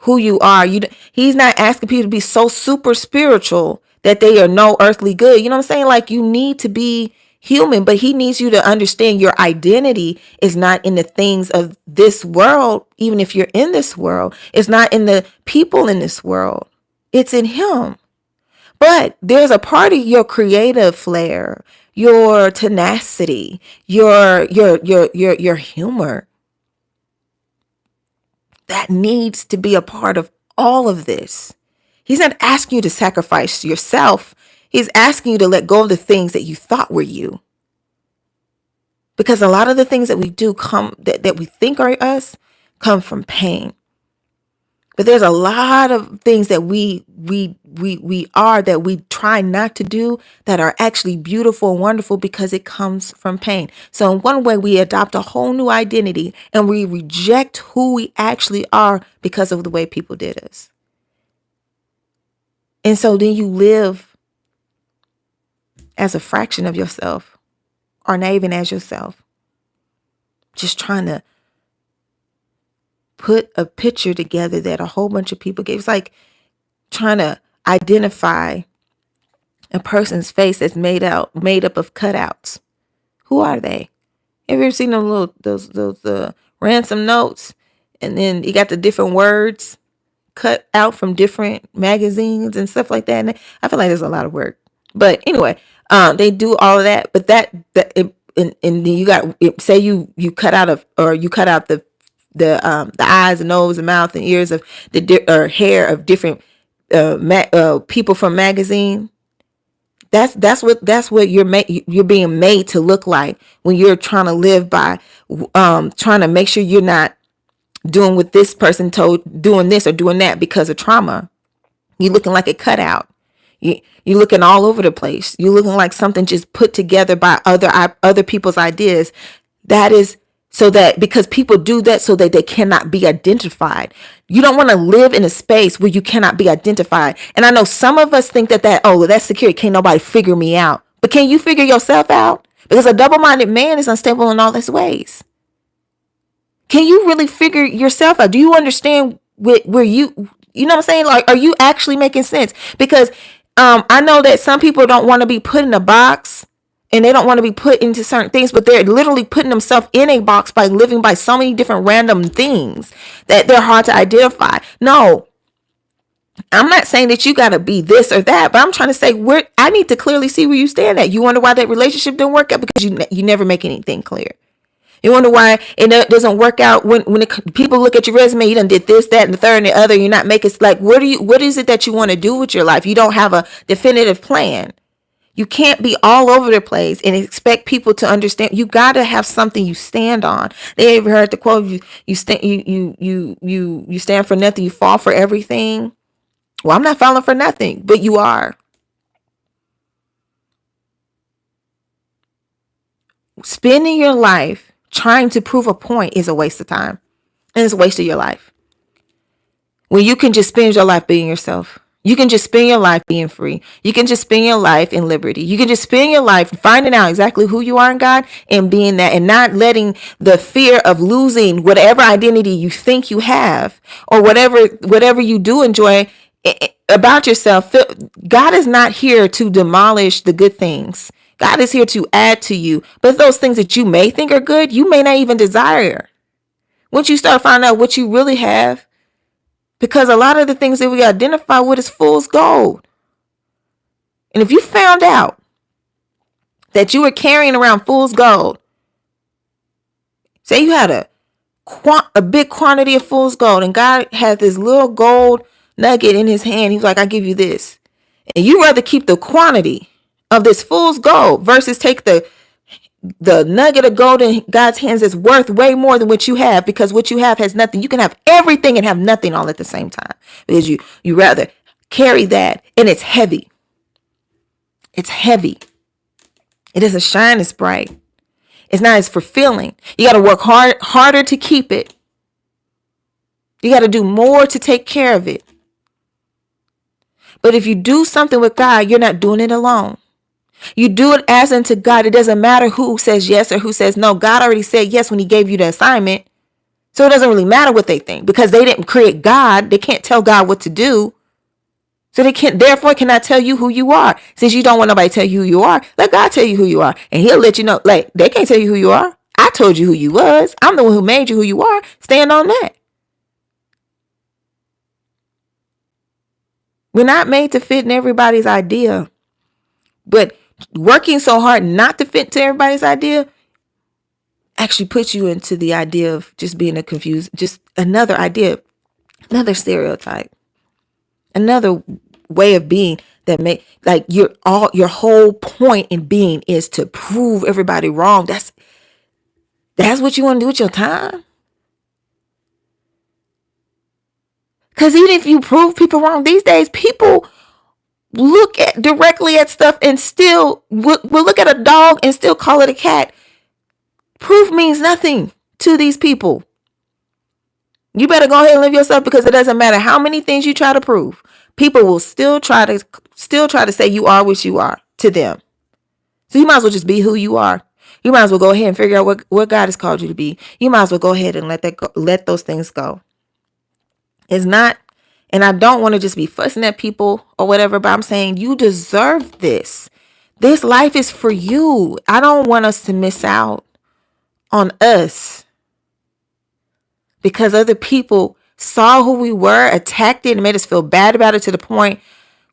Who you are. He's not asking people to be so super spiritual that they are no earthly good. You know what I'm saying? Like, you need to be human, but he needs you to understand your identity is not in the things of this world. Even if you're in this world, it's not in the people in this world. It's in him. But there's a part of your creative flair, your tenacity, your humor that needs to be a part of all of this. He's not asking you to sacrifice yourself. He's asking you to let go of the things that you thought were you. Because a lot of the things that we do that we think are us come from pain. But there's a lot of things that we are that we try not to do that are actually beautiful and wonderful because it comes from pain. So in one way, we adopt a whole new identity and we reject who we actually are because of the way people did us. And so then you live as a fraction of yourself or not even as yourself. Just trying to put a picture together that a whole bunch of people gave. It's like trying to identify a person's face that's made up of cutouts. Who are they? Have you ever seen those ransom notes? And then you got the different words cut out from different magazines and stuff like that. And I feel like there's a lot of work. But anyway, they do all of that. But and then you got, say you cut out the eyes and nose and mouth and ears of or hair of different people from magazine. That's what you're being made to look like when you're trying to live by trying to make sure you're not doing what this person told, doing this or doing that because of trauma. You're looking like a cutout. You're looking all over the place. You're looking like something just put together by other people's ideas. That is so that because people do that so that they cannot be identified. You don't want to live in a space where you cannot be identified. And I know some of us think that's security. Can't nobody figure me out. But can you figure yourself out? Because a double-minded man is unstable in all his ways. Can you really figure yourself out? Do you understand where you know what I'm saying? Like, are you actually making sense? Because I know that some people don't want to be put in a box and they don't want to be put into certain things, but they're literally putting themselves in a box by living by so many different random things that they're hard to identify. No, I'm not saying that you got to be this or that, but I'm trying to say I need to clearly see where you stand at. You wonder why that relationship didn't work out because you never make anything clear. You wonder why it doesn't work out when people look at your resume. You done did this, that, and the third and the other. You're not making like what is it that you want to do with your life? You don't have a definitive plan. You can't be all over the place and expect people to understand. You got to have something you stand on. They ever heard the quote? You stand for nothing. You fall for everything. Well, I'm not falling for nothing, but you are. Spending your life trying to prove a point is a waste of time. And it's a waste of your life. When you can just spend your life being yourself. You can just spend your life being free. You can just spend your life in liberty. You can just spend your life finding out exactly who you are in God and being that, and not letting the fear of losing whatever identity you think you have or whatever you do enjoy about yourself. God is not here to demolish the good things. God is here to add to you. But those things that you may think are good, you may not even desire. Once you start finding out what you really have, because a lot of the things that we identify with is fool's gold. And if you found out that you were carrying around fool's gold, say you had a big quantity of fool's gold and God had this little gold nugget in his hand. He's like, I give you this. And you rather keep the quantity of this fool's gold versus take the nugget of gold in God's hands is worth way more than what you have, because what you have has nothing. You can have everything and have nothing all at the same time, because you rather carry that, and it's heavy. It's heavy. It doesn't shine as bright. It's not as fulfilling. You got to work harder to keep it. You got to do more to take care of it. But if you do something with God, you're not doing it alone. You do it as unto God. It doesn't matter who says yes or who says no. God already said yes when he gave you the assignment. So it doesn't really matter what they think, because they didn't create God. They can't tell God what to do. So they therefore cannot tell you who you are. Since you don't want nobody to tell you who you are, let God tell you who you are. And he'll let you know. Like, they can't tell you who you are. I told you who you was. I'm the one who made you who you are. Stand on that. We're not made to fit in everybody's idea. But working so hard not to fit to everybody's idea actually puts you into the idea of just being a confused, just another idea, another stereotype, another way of being that make like your whole point in being is to prove everybody wrong. That's what you want to do with your time. Because even if you prove people wrong these days, people look at directly at stuff and still will look at a dog and still call it a cat. Proof means nothing to these people. You better go ahead and live yourself, because it doesn't matter how many things you try to prove. People will still try to say you are what you are to them. So you might as well just be who you are. You might as well go ahead and figure out what God has called you to be. You might as well go ahead and let those things go. It's not, and I don't want to just be fussing at people or whatever, but I'm saying you deserve this. This life is for you. I don't want us to miss out on us because other people saw who we were, attacked it, and made us feel bad about it to the point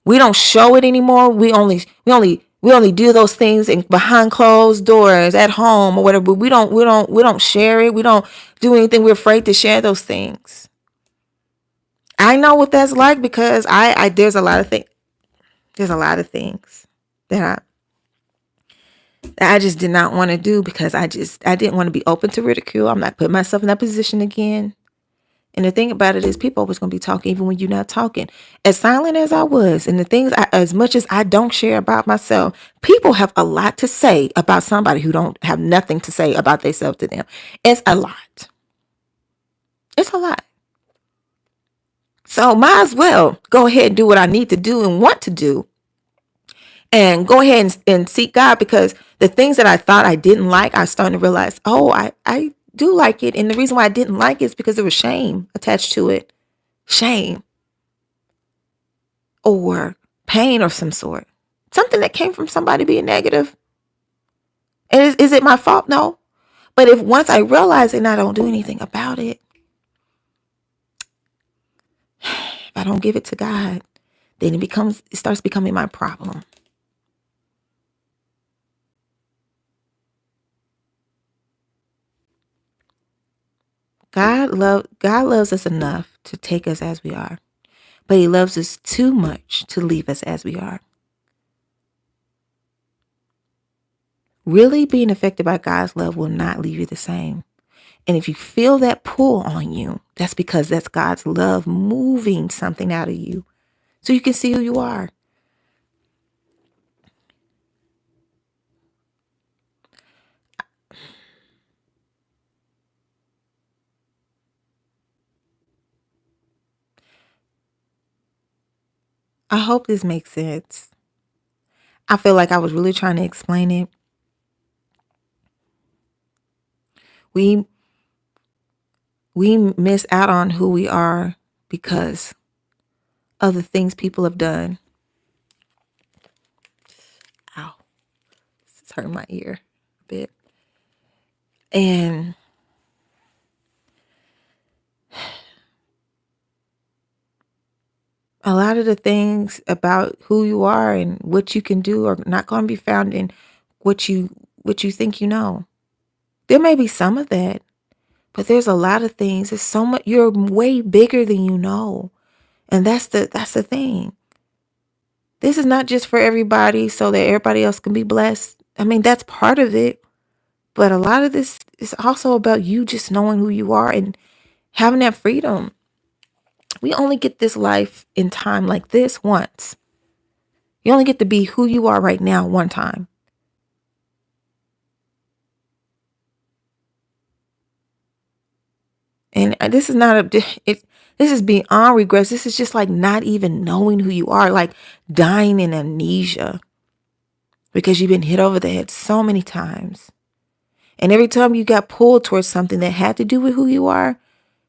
we don't show it anymore. We only do those things behind closed doors at home or whatever. But we don't share it. We don't do anything. We're afraid to share those things. I know what that's like because there's a lot of things. There's a lot of things that I just did not want to do because I didn't want to be open to ridicule. I'm not putting myself in that position again. And the thing about it is people always going to be talking even when you're not talking. As silent as I was, and the things as much as I don't share about myself, people have a lot to say about somebody who don't have nothing to say about themselves to them. It's a lot. It's a lot. So might as well go ahead and do what I need to do and want to do. And go ahead and seek God, because the things that I thought I didn't like, I started to realize, oh, I do like it. And the reason why I didn't like it is because there was shame attached to it. Shame or pain of some sort. Something that came from somebody being negative. And is it my fault? No. But if once I realize it and I don't do anything about it, if I don't give it to God, then it starts becoming my problem. God loves us enough to take us as we are, but he loves us too much to leave us as we are. Really being affected by God's love will not leave you the same. And if you feel that pull on you, that's because that's God's love moving something out of you so you can see who you are. I hope this makes sense. I feel like I was really trying to explain it. We miss out on who we are because of the things people have done. Ow. It's hurting my ear a bit. And a lot of the things about who you are and what you can do are not going to be found in what you think you know. There may be some of that, but there's a lot of things. There's so much. You're way bigger than you know, and that's the thing. This is not just for everybody so that everybody else can be blessed. I mean, that's part of it, but a lot of this is also about you just knowing who you are and having that freedom. We only get this life in time like this once. You only get to be who you are right now one time. And this is not this is beyond regrets. This is just like not even knowing who you are, like dying in amnesia because you've been hit over the head so many times. And every time you got pulled towards something that had to do with who you are,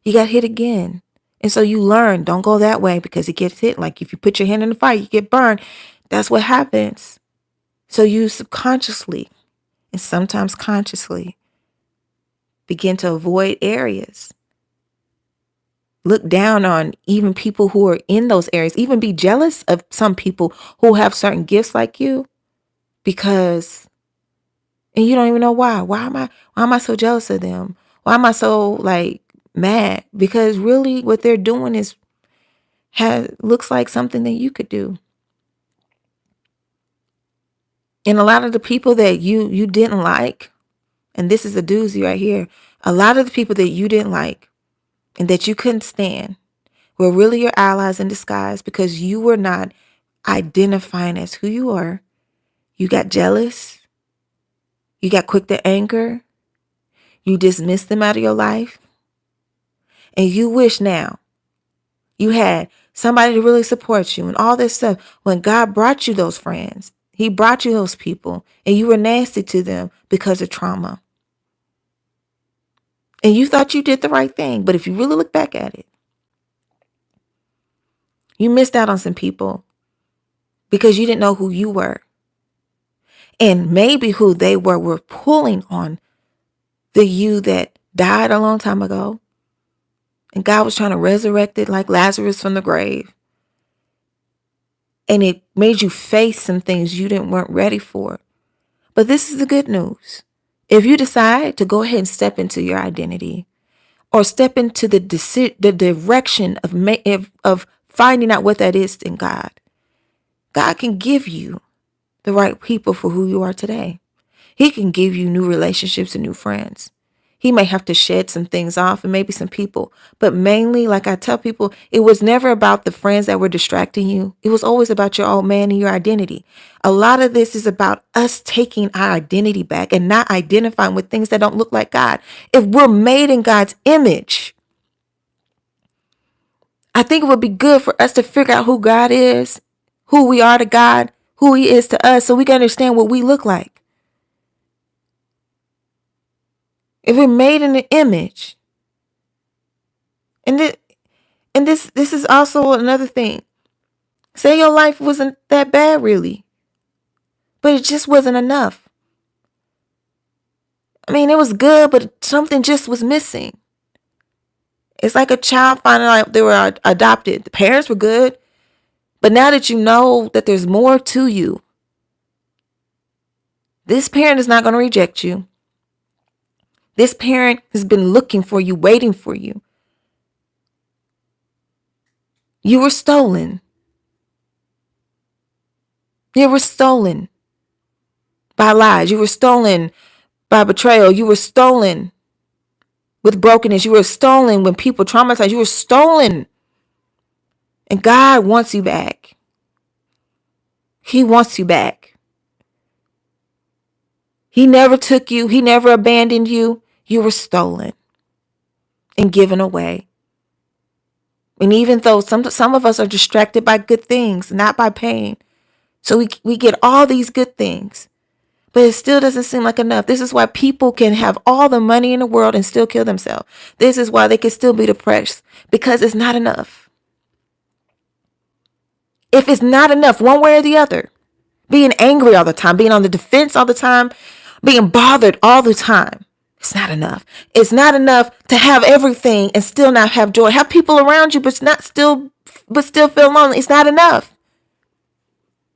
you got hit again. And so you learn, don't go that way because it gets hit. Like if you put your hand in the fire, you get burned. That's what happens. So you subconsciously and sometimes consciously begin to avoid areas look down on even people who are in those areas, even be jealous of some people who have certain gifts like you, because, and you don't even know why. Why am I so jealous of them? Why am I so like mad? Because really what they're doing looks like something that you could do. And a lot of the people that you didn't like, and this is a doozy right here, a lot of the people that you didn't like and that you couldn't stand were really your allies in disguise, because you were not identifying as who you are. You got jealous. You got quick to anger. You dismissed them out of your life. And you wish now you had somebody to really support you and all this stuff. When God brought you those friends, he brought you those people, and you were nasty to them because of trauma. And you thought you did the right thing. But if you really look back at it, you missed out on some people because you didn't know who you were. And maybe who they were pulling on the you that died a long time ago. And God was trying to resurrect it like Lazarus from the grave. And it made you face some things you weren't ready for. But this is the good news. If you decide to go ahead and step into your identity, or step into the direction of finding out what that is in God, God can give you the right people for who you are today. He can give you new relationships and new friends. He may have to shed some things off and maybe some people. But mainly, like I tell people, it was never about the friends that were distracting you. It was always about your old man and your identity. A lot of this is about us taking our identity back and not identifying with things that don't look like God. If we're made in God's image, I think it would be good for us to figure out who God is, who we are to God, who he is to us, so we can understand what we look like. If we're made in the image, and this is also another thing. Say your life wasn't that bad really, but it just wasn't enough. I mean, it was good, but something just was missing. It's like a child finding out they were adopted. The parents were good, but now that you know that there's more to you, this parent is not going to reject you. This parent has been looking for you, waiting for you. You were stolen. You were stolen by lies. You were stolen by betrayal. You were stolen with brokenness. You were stolen when people traumatized. You were stolen. And God wants you back. He wants you back. He never took you. He never abandoned you. You were stolen and given away. And even though some of us are distracted by good things, not by pain. So we get all these good things, but it still doesn't seem like enough. This is why people can have all the money in the world and still kill themselves. This is why they can still be depressed, because it's not enough. If it's not enough, one way or the other, being angry all the time, being on the defense all the time, being bothered all the time, it's not enough. It's not enough to have everything and still not have joy. Have people around you, but still feel lonely. It's not enough.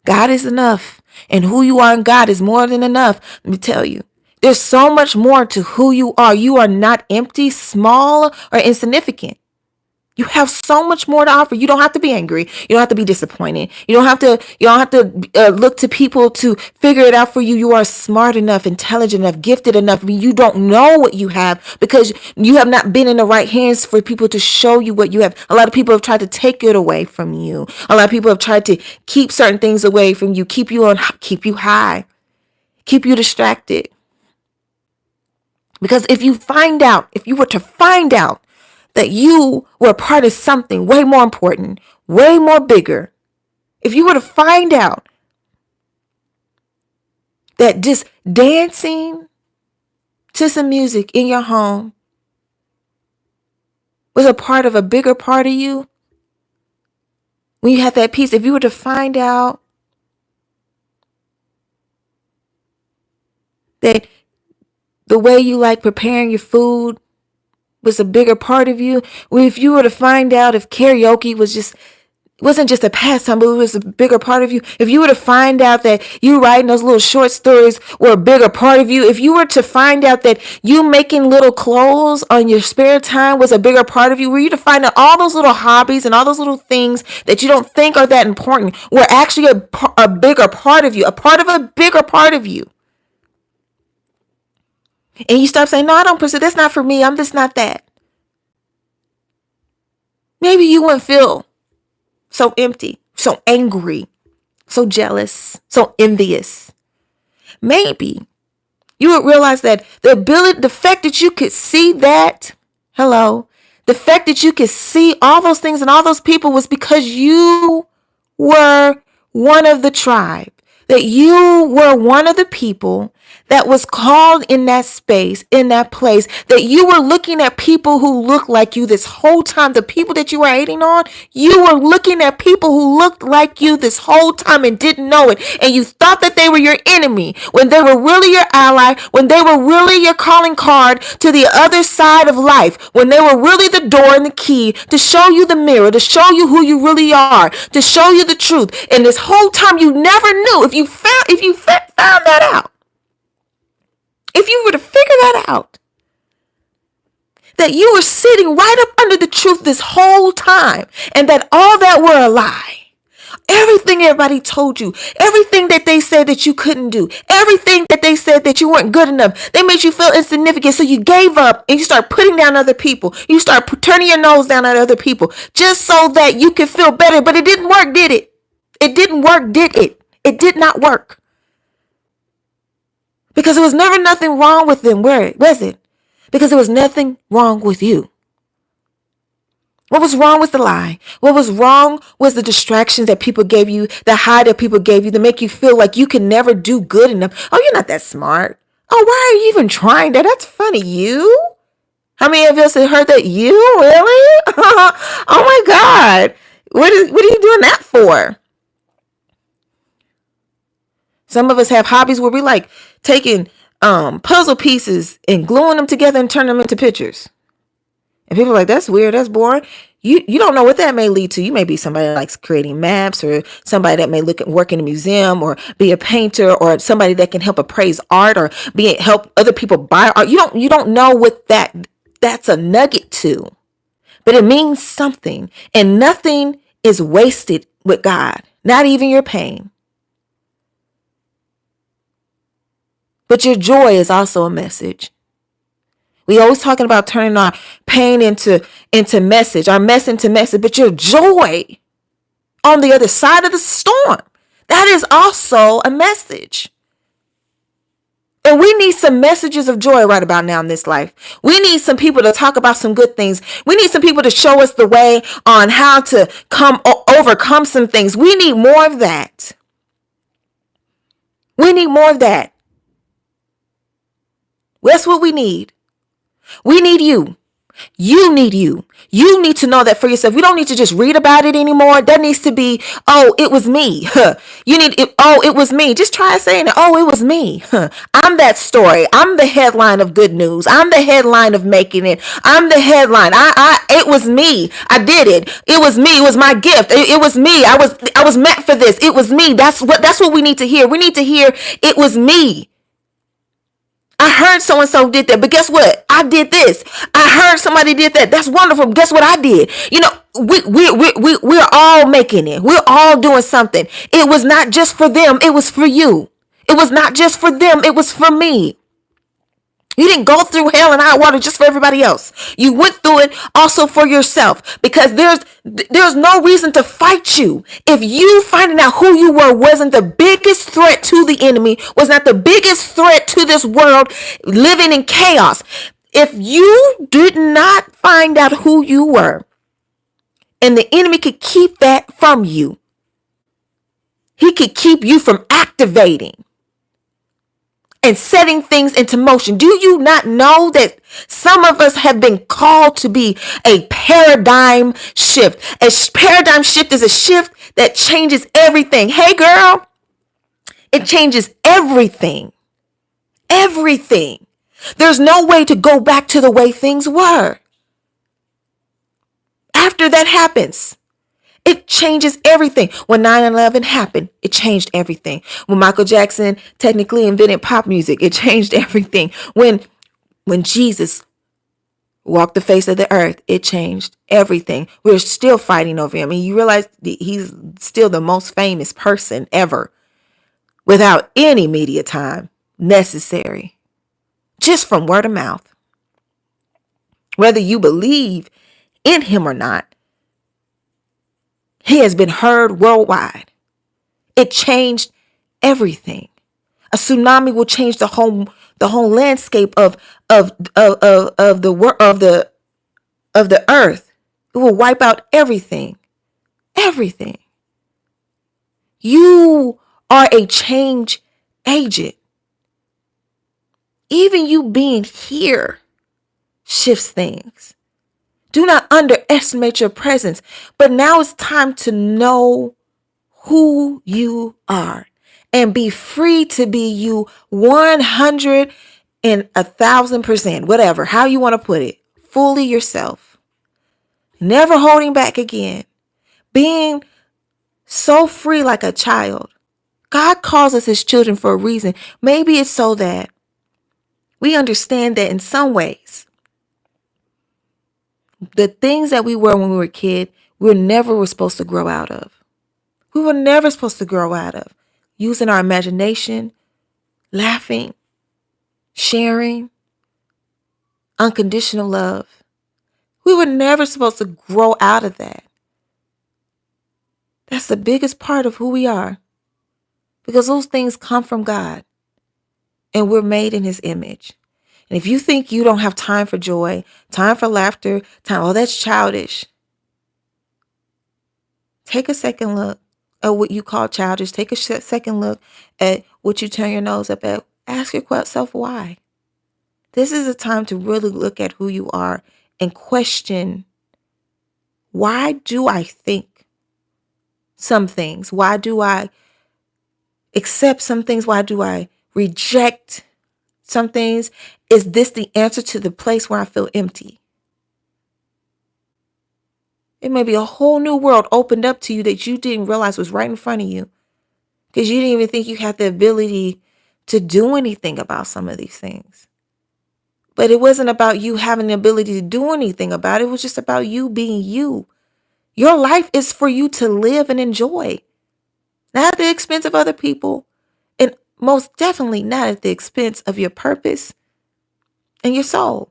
God is enough. And who you are in God is more than enough. Let me tell you, there's so much more to who you are. You are not empty, small, or insignificant. You have so much more to offer. You don't have to be angry. You don't have to be disappointed. You don't have to look to people to figure it out for you. You are smart enough, intelligent enough, gifted enough. I mean, you don't know what you have because you have not been in the right hands for people to show you what you have. A lot of people have tried to take it away from you. A lot of people have tried to keep certain things away from you, keep you high, keep you distracted. Because if you were to find out that you were a part of something way more important, way more bigger, if you were to find out that just dancing to some music in your home was a part of a bigger part of you, when you had that peace, if you were to find out that the way you like preparing your food was a bigger part of you, if you were to find out if karaoke wasn't just a pastime, but it was a bigger part of you, if you were to find out that you writing those little short stories were a bigger part of you, if you were to find out that you making little clothes on your spare time was a bigger part of you, were you to find out all those little hobbies and all those little things that you don't think are that important were actually a bigger part of you, a part of a bigger part of you. And you stop saying, no, I don't pursue, that's not for me, I'm just not that. Maybe you wouldn't feel so empty, so angry, so jealous, so envious. Maybe you would realize that the fact that you could see that, the fact that you could see all those things and all those people was because you were one of the tribe, that you were one of the people that was called in that space, in that place, that you were looking at people who looked like you this whole time. The people that you were hating on, you were looking at people who looked like you this whole time and didn't know it. And you thought that they were your enemy when they were really your ally, when they were really your calling card to the other side of life, when they were really the door and the key to show you the mirror, to show you who you really are, to show you the truth. And this whole time you never knew. If you found that out, if you were to figure that out, that you were sitting right up under the truth this whole time, and that all that were a lie. Everything everybody told you, everything that they said that you couldn't do, everything that they said that you weren't good enough, they made you feel insignificant. So you gave up and you start putting down other people. You start turning your nose down at other people just so that you could feel better. But it didn't work, did it? It didn't work, did it? It did not work. Because there was never nothing wrong with them, was it? Because there was nothing wrong with you. What was wrong was the lie. What was wrong was the distractions that people gave you, the high that people gave you to make you feel like you can never do good enough. Oh, you're not that smart. Oh, why are you even trying that? That's funny. You? How many of us have heard that? You? Really? Oh my God. What are you doing that for? Some of us have hobbies where we like taking puzzle pieces and gluing them together and turning them into pictures. And people are like, that's weird, that's boring. You don't know what that may lead to. You may be somebody that likes creating maps, or somebody that may work in a museum, or be a painter, or somebody that can help appraise art, or help other people buy art. You don't know what that's a nugget to. But it means something. And nothing is wasted with God. Not even your pain. But your joy is also a message. We always talking about turning our pain into message, our mess into message, but your joy on the other side of the storm, that is also a message. And we need some messages of joy right about now in this life. We need some people to talk about some good things. We need some people to show us the way on how to overcome some things. We need more of that. We need more of that. That's what we need. We need you. You need you. You need to know that for yourself. We don't need to just read about it anymore. That needs to be, oh, it was me. You need it. Oh, it was me. Just try saying it. Oh, it was me. I'm that story. I'm the headline of good news. I'm the headline of making it. I'm the headline. It was me. I did it. It was me. It was my gift. It was me. I was meant for this. It was me. That's what we need to hear. We need to hear it was me. I heard so-and-so did that, but guess what? I did this. I heard somebody did that. That's wonderful. Guess what I did? You know, we're all making it. We're all doing something. It was not just for them. It was for you. It was not just for them. It was for me. You didn't go through hell and high water just for everybody else. You went through it also for yourself, because there's no reason to fight you. If you finding out who you were wasn't the biggest threat to the enemy, was not the biggest threat to this world living in chaos. If you did not find out who you were, and the enemy could keep that from you, he could keep you from activating and setting things into motion. Do you not know that some of us have been called to be a paradigm shift? A paradigm shift is a shift that changes everything. Hey, girl, it changes everything. Everything. There's no way to go back to the way things were. After that happens, it changes everything. When 9/11 happened, it changed everything. When Michael Jackson technically invented pop music, it changed everything. When Jesus walked the face of the earth, it changed everything. We're still fighting over him. And you realize he's still the most famous person ever without any media time necessary, just from word of mouth. Whether you believe in him or not, he has been heard worldwide. It changed everything. A tsunami will change the whole landscape of the earth. It will wipe out everything. Everything. You are a change agent. Even you being here shifts things. Do not underestimate your presence. But now it's time to know who you are and be free to be you 100 and 1,000%, whatever, how you want to put it, fully yourself. Never holding back again. Being so free like a child. God calls us his children for a reason. Maybe it's so that we understand that in some ways, the things that we were when we were a kid, we never were supposed to grow out of. We were never supposed to grow out of. Using our imagination, laughing, sharing, unconditional love. We were never supposed to grow out of that. That's the biggest part of who we are. Because those things come from God. And we're made in his image. And if you think you don't have time for joy, time for laughter, that's childish. Take a second look at what you call childish. Take a second look at what you turn your nose up at. Ask yourself why. This is a time to really look at who you are and question, why do I think some things? Why do I accept some things? Why do I reject some things? Is this the answer to the place where I feel empty? It may be a whole new world opened up to you that you didn't realize was right in front of you because you didn't even think you had the ability to do anything about some of these things. But it wasn't about you having the ability to do anything about it. It was just about you being you. Your life is for you to live and enjoy, not at the expense of other people, and most definitely not at the expense of your purpose and your soul.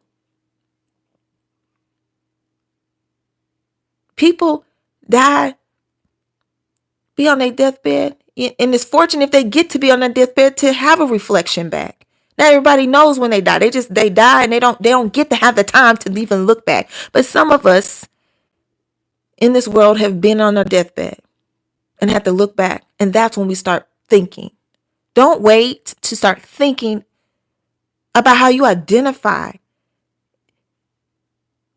People die, be on their deathbed, and it's fortunate if they get to be on their deathbed to have a reflection back. Not everybody knows when they die. They die and they don't get to have the time to even look back. But some of us in this world have been on our deathbed and have to look back. And that's when we start thinking. Don't wait to start thinking about how you identify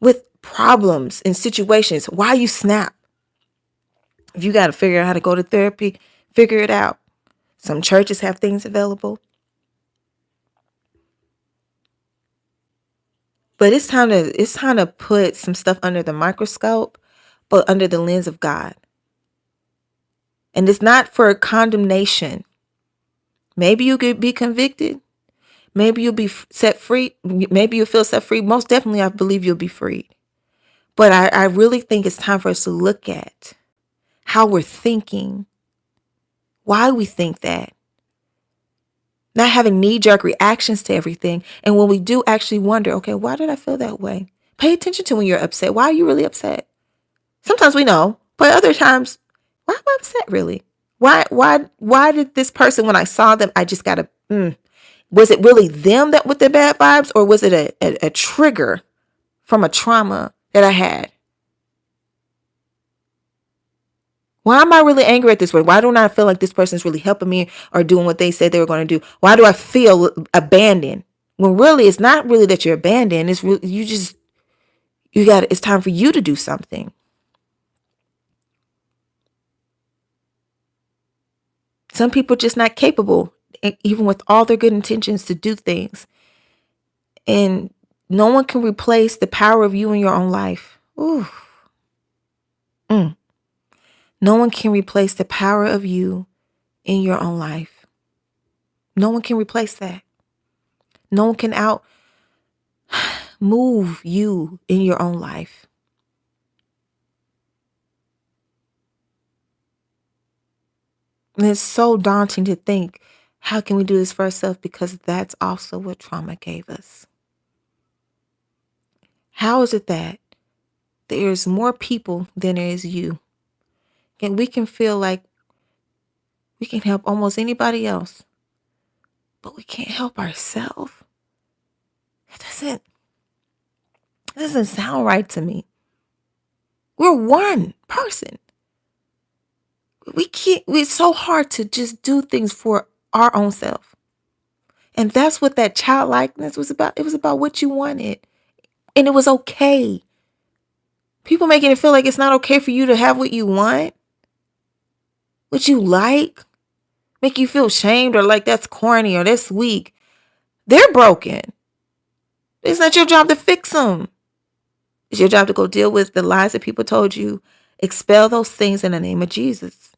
with problems and situations. Why you snap. If you got to figure out how to go to therapy, figure it out. Some churches have things available. But it's time to put some stuff under the microscope, but under the lens of God. And it's not for condemnation. Maybe you could be convicted. Maybe you'll be set free. Maybe you'll feel set free. Most definitely, I believe you'll be freed. But I really think it's time for us to look at how we're thinking, why we think that. Not having knee-jerk reactions to everything. And when we do actually wonder, okay, why did I feel that way? Pay attention to when you're upset. Why are you really upset? Sometimes we know, but other times, why am I upset really? Why did this person, when I saw them, I just got to, was it really them that with the bad vibes, or was it a trigger from a trauma that I had? Why am I really angry at this person? Why don't I feel like this person's really helping me or doing what they said they were going to do? Why do I feel abandoned? When really, it's not really that you're abandoned. It's really, it's time for you to do something. Some people are just not capable, even with all their good intentions, to do things. And no one can replace the power of you in your own life. Ooh. Mm. No one can replace the power of you in your own life. No one can replace that. No one can out move you in your own life. And it's so daunting to think, how can we do this for ourselves? Because that's also what trauma gave us. How is it that there's more people than there is you? And we can feel like we can help almost anybody else, but we can't help ourselves. It doesn't sound right to me. We're one person. It's so hard to just do things for our own self. And that's what that childlikeness was about. It was about what you wanted. And it was okay. People making it feel like it's not okay for you to have what you want, what you like, make you feel shamed or like that's corny or that's weak. They're broken. It's not your job to fix them. It's your job to go deal with the lies that people told you. Expel those things in the name of Jesus.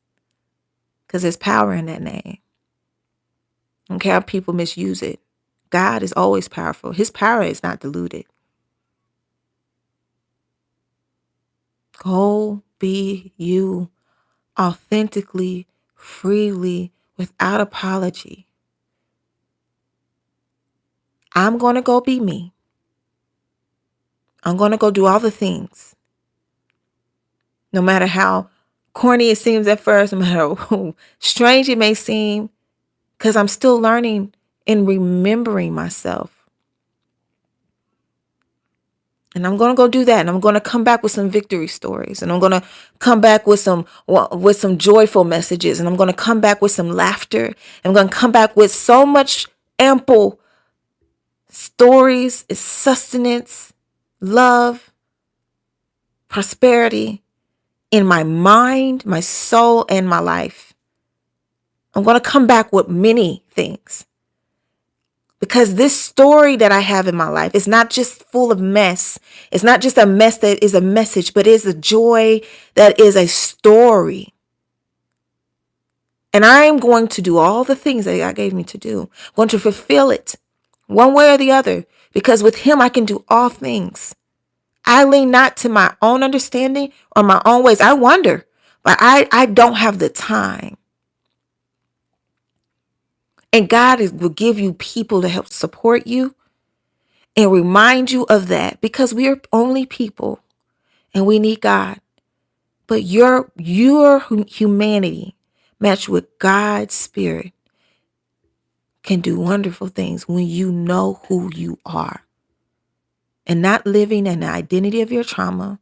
Because there's power in that name. I don't care how people misuse it. God is always powerful. His power is not diluted. Go be you authentically, freely, without apology. I'm going to go be me. I'm going to go do all the things. No matter how corny it seems at first, no matter how strange it may seem, because I'm still learning and remembering myself. And I'm going to go do that. And I'm going to come back with some victory stories. And I'm going to come back with some joyful messages. And I'm going to come back with some laughter. And I'm going to come back with so much ample stories, sustenance, love, prosperity in my mind, my soul, and my life. I'm going to come back with many things. Because this story that I have in my life is not just full of mess. It's not just a mess that is a message, but it is a joy that is a story. And I am going to do all the things that God gave me to do. I'm going to fulfill it one way or the other. Because with Him, I can do all things. I lean not to my own understanding or my own ways. I wonder, but I don't have the time. And God will give you people to help support you and remind you of that, because we are only people and we need God. But your humanity matched with God's spirit can do wonderful things when you know who you are and not living in the identity of your trauma,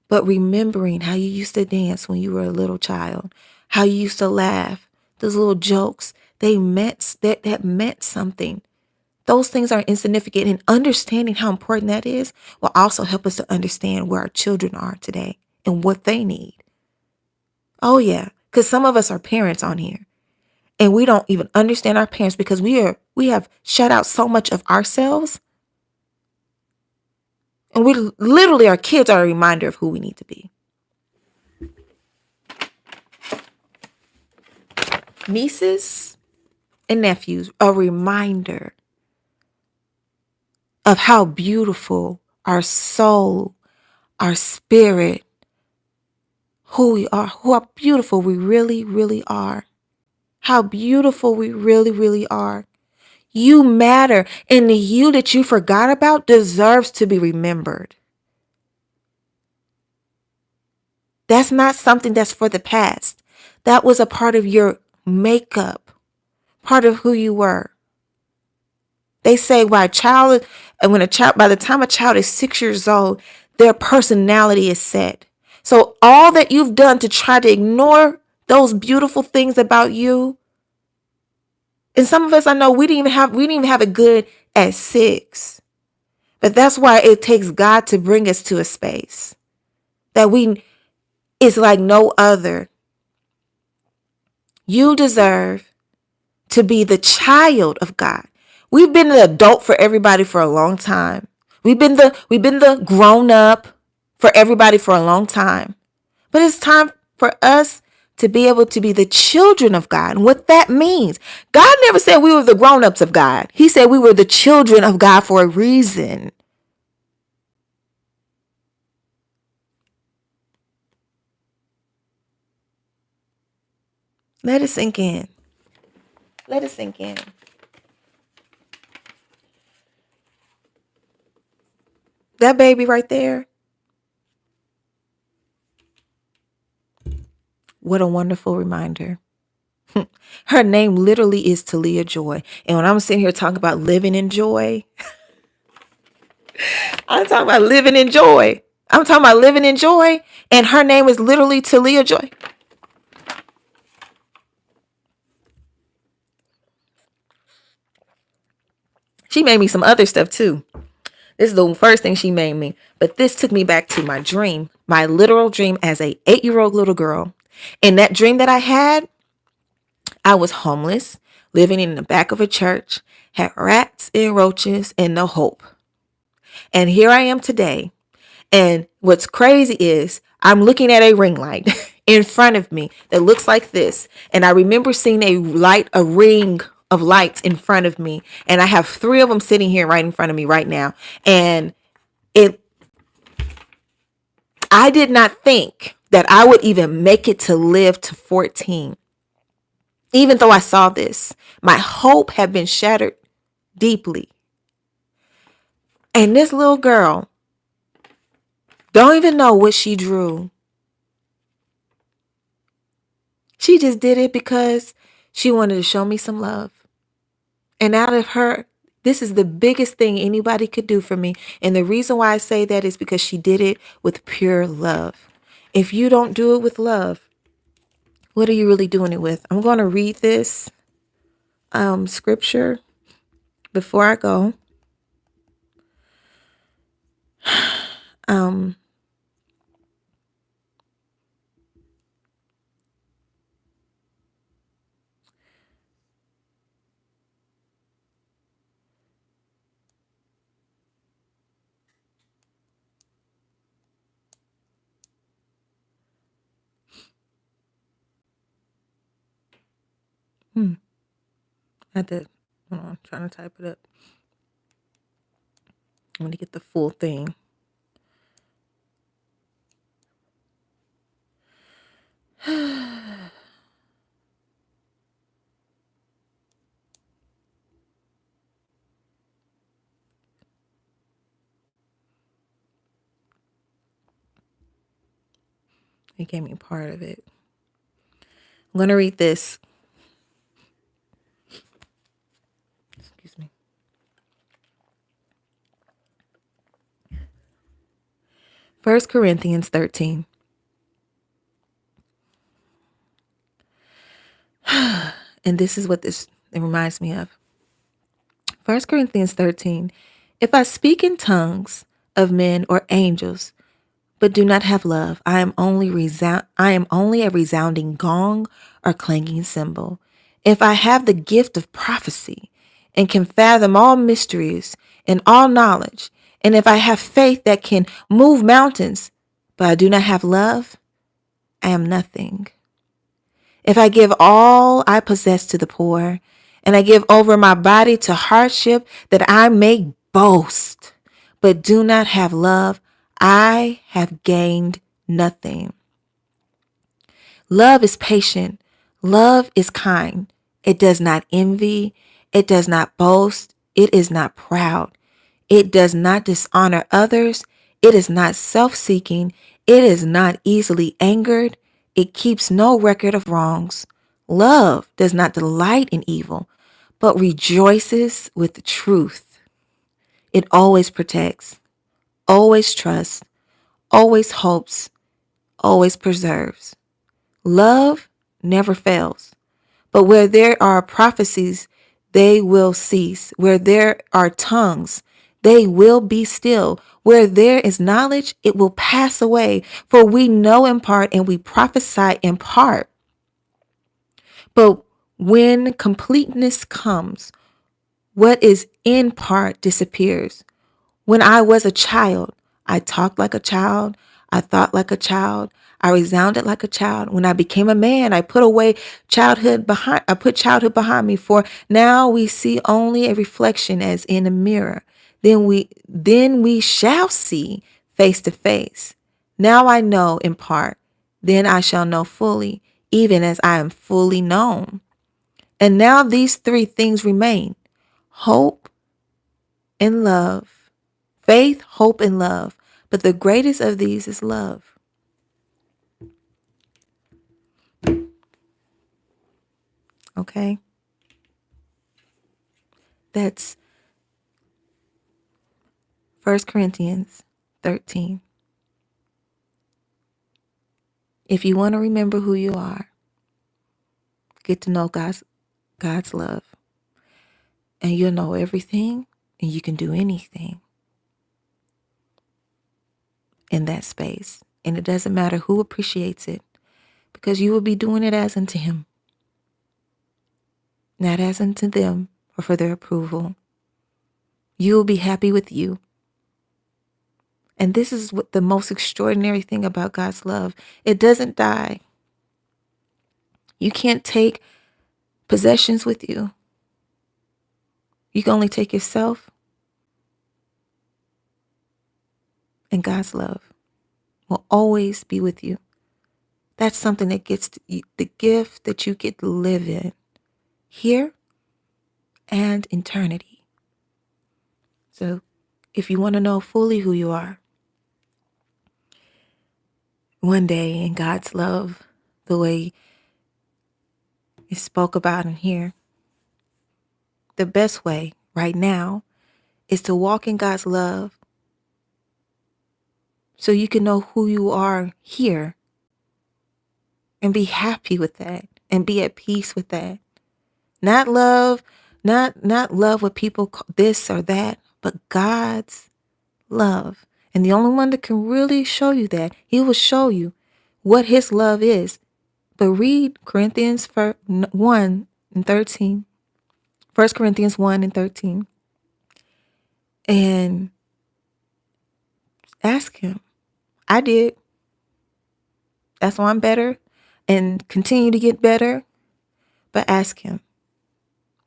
but remembering how you used to dance when you were a little child, how you used to laugh, those little jokes, that meant something. Those things are insignificant, and understanding how important that is will also help us to understand where our children are today and what they need. Oh yeah, because some of us are parents on here and we don't even understand our parents because we have shut out so much of ourselves. And we literally, our kids are a reminder of who we need to be. Nieces and nephews, a reminder of how beautiful our soul, our spirit, who we are, how beautiful we really, really are. How beautiful we really, really are. You matter, and the you that you forgot about deserves to be remembered. That's not something that's for the past. That was a part of your makeup, part of who you were. They say by the time a child is 6 years old, their personality is set. So all that you've done to try to ignore those beautiful things about you, and some of us, I know we didn't even have it good at 6. But that's why it takes God to bring us to a space that is like no other. You deserve to be the child of God. We've been the adult for everybody for a long time. We've been the grown up for everybody for a long time. But it's time for us to be able to be the children of God. And what that means, God never said we were the grown-ups of God. He said we were the children of God for a reason. Let it sink in. Let it sink in. That baby right there, what a wonderful reminder. Her name literally is Talia Joy. And when I'm sitting here talking about living in joy, I'm talking about living in joy. I'm talking about living in joy. And her name is literally Talia Joy. She made me some other stuff too. This is the first thing she made me. But this took me back to my dream, my literal dream as a 8-year-old little girl. And that dream that I had, I was homeless, living in the back of a church, had rats and roaches and no hope. And here I am today. And what's crazy is I'm looking at a ring light in front of me that looks like this. And I remember seeing a ring of lights in front of me. And I have 3 of them sitting here right in front of me right now. And I did not think that I would even make it to live to 14. Even though I saw this, my hope had been shattered deeply. And this little girl don't even know what she drew. She just did it because she wanted to show me some love. And out of her, this is the biggest thing anybody could do for me. And the reason why I say that is because she did it with pure love. If you don't do it with love, what are you really doing it with? I'm going to read this scripture before I go. I had to, hold on, I'm trying to type it up. I'm going to get the full thing. He gave me part of it. I'm going to read this. Excuse me. 1 Corinthians 13. And this is what it reminds me of. 1 Corinthians 13. If I speak in tongues of men or angels, but do not have love, I am only a resounding gong or clanging cymbal. If I have the gift of prophecy and can fathom all mysteries and all knowledge, and if I have faith that can move mountains, but I do not have love, I am nothing. If I give all I possess to the poor, and I give over my body to hardship that I may boast, but do not have love, I have gained nothing. Love is patient. Love is kind. It does not envy. It does not boast. It is not proud. It does not dishonor others. It is not self-seeking. It is not easily angered. It keeps no record of wrongs. Love does not delight in evil, but rejoices with the truth. It always protects, always trusts, always hopes, always preserves. Love never fails. But where there are prophecies, they will cease. Where there are tongues, they will be still. Where there is knowledge, it will pass away. For we know in part and we prophesy in part. But when completeness comes, what is in part disappears. When I was a child, I talked like a child. I thought like a child. I resounded like a child. When I became a man, I put childhood behind me, for now we see only a reflection as in a mirror. Then we shall see face to face. Now I know in part, then I shall know fully, even as I am fully known. And now these three things remain: hope and love. Faith, hope, and love. But the greatest of these is love. Okay? That's 1 Corinthians 13. If you want to remember who you are, get to know God's love. And you'll know everything, and you can do anything in that space. And it doesn't matter who appreciates it, because you will be doing it as unto Him, not as unto them or for their approval. You will be happy with you. And this is what the most extraordinary thing about God's love. It doesn't die. You can't take possessions with you. You can only take yourself, and God's love will always be with you. That's something that gets to you, the gift that you get to live in here and eternity. So if you want to know fully who you are, one day in God's love, the way it's spoke about in here, the best way right now is to walk in God's love so you can know who you are here and be happy with that and be at peace with that. Not love, not love what people call this or that, but God's love. And the only one that can really show you that, He will show you what His love is. But read Corinthians 1 and 13. 1 Corinthians 1 and 13. And ask Him. I did. That's why I'm better and continue to get better. But ask Him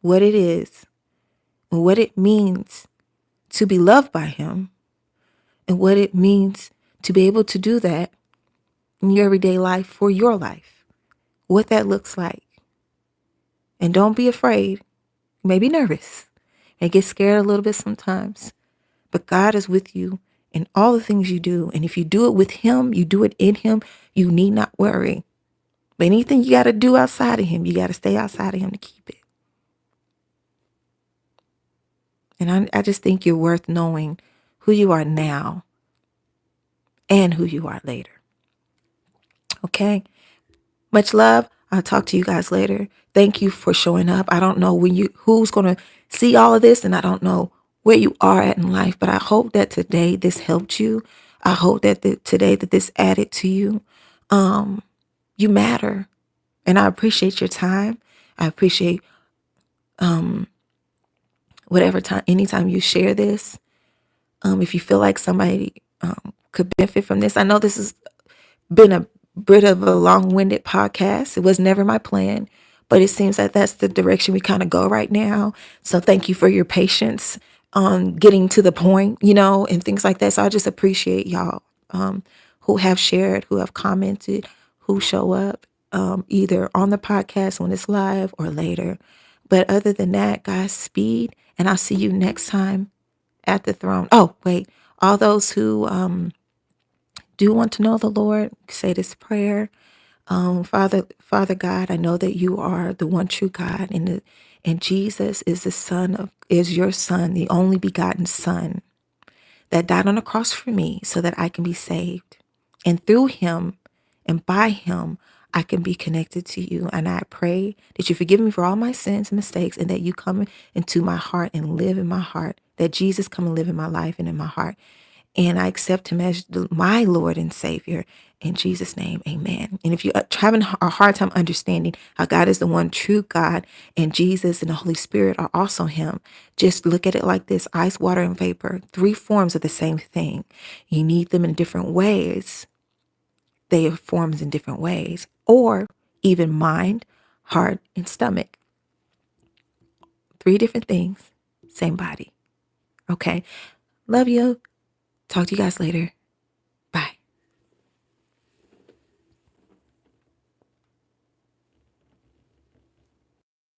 what it is and what it means to be loved by Him and what it means to be able to do that in your everyday life for your life. What that looks like. And don't be afraid. You may be nervous. You may get scared a little bit sometimes. But God is with you in all the things you do. And if you do it with Him, you do it in Him, you need not worry. But anything you got to do outside of Him, you got to stay outside of Him to keep it. And I just think you're worth knowing who you are now and who you are later. Okay? Much love. I'll talk to you guys later. Thank you for showing up. I don't know who's going to see all of this, and I don't know where you are at in life, but I hope that today this helped you. I hope that today that this added to you. You matter, and I appreciate your time. I appreciate anytime you share this. If you feel like somebody could benefit from this, I know this has been a bit of a long-winded podcast. It was never my plan, but it seems like that's the direction we kind of go right now. So thank you for your patience on getting to the point, and things like that. So I just appreciate y'all who have shared, who have commented, who show up either on the podcast when it's live or later. But other than that, guys, speed, and I'll see you next time at the throne. Oh, wait, all those who do want to know the Lord, say this prayer. Father God, I know that you are the one true God, and Jesus is your Son, the only begotten Son that died on the cross for me so that I can be saved. And through Him and by Him, I can be connected to you. And I pray that you forgive me for all my sins and mistakes, and that you come into my heart and live in my heart, that Jesus come and live in my life and in my heart. And I accept Him as my Lord and Savior. In Jesus' name, amen. And if you're having a hard time understanding how God is the one true God and Jesus and the Holy Spirit are also Him, just look at it like this: ice, water, and vapor, 3 forms of the same thing. You need them in different ways, they are forms in different ways, or even mind, heart, and stomach. 3 different things, same body. Okay. Love you. Talk to you guys later.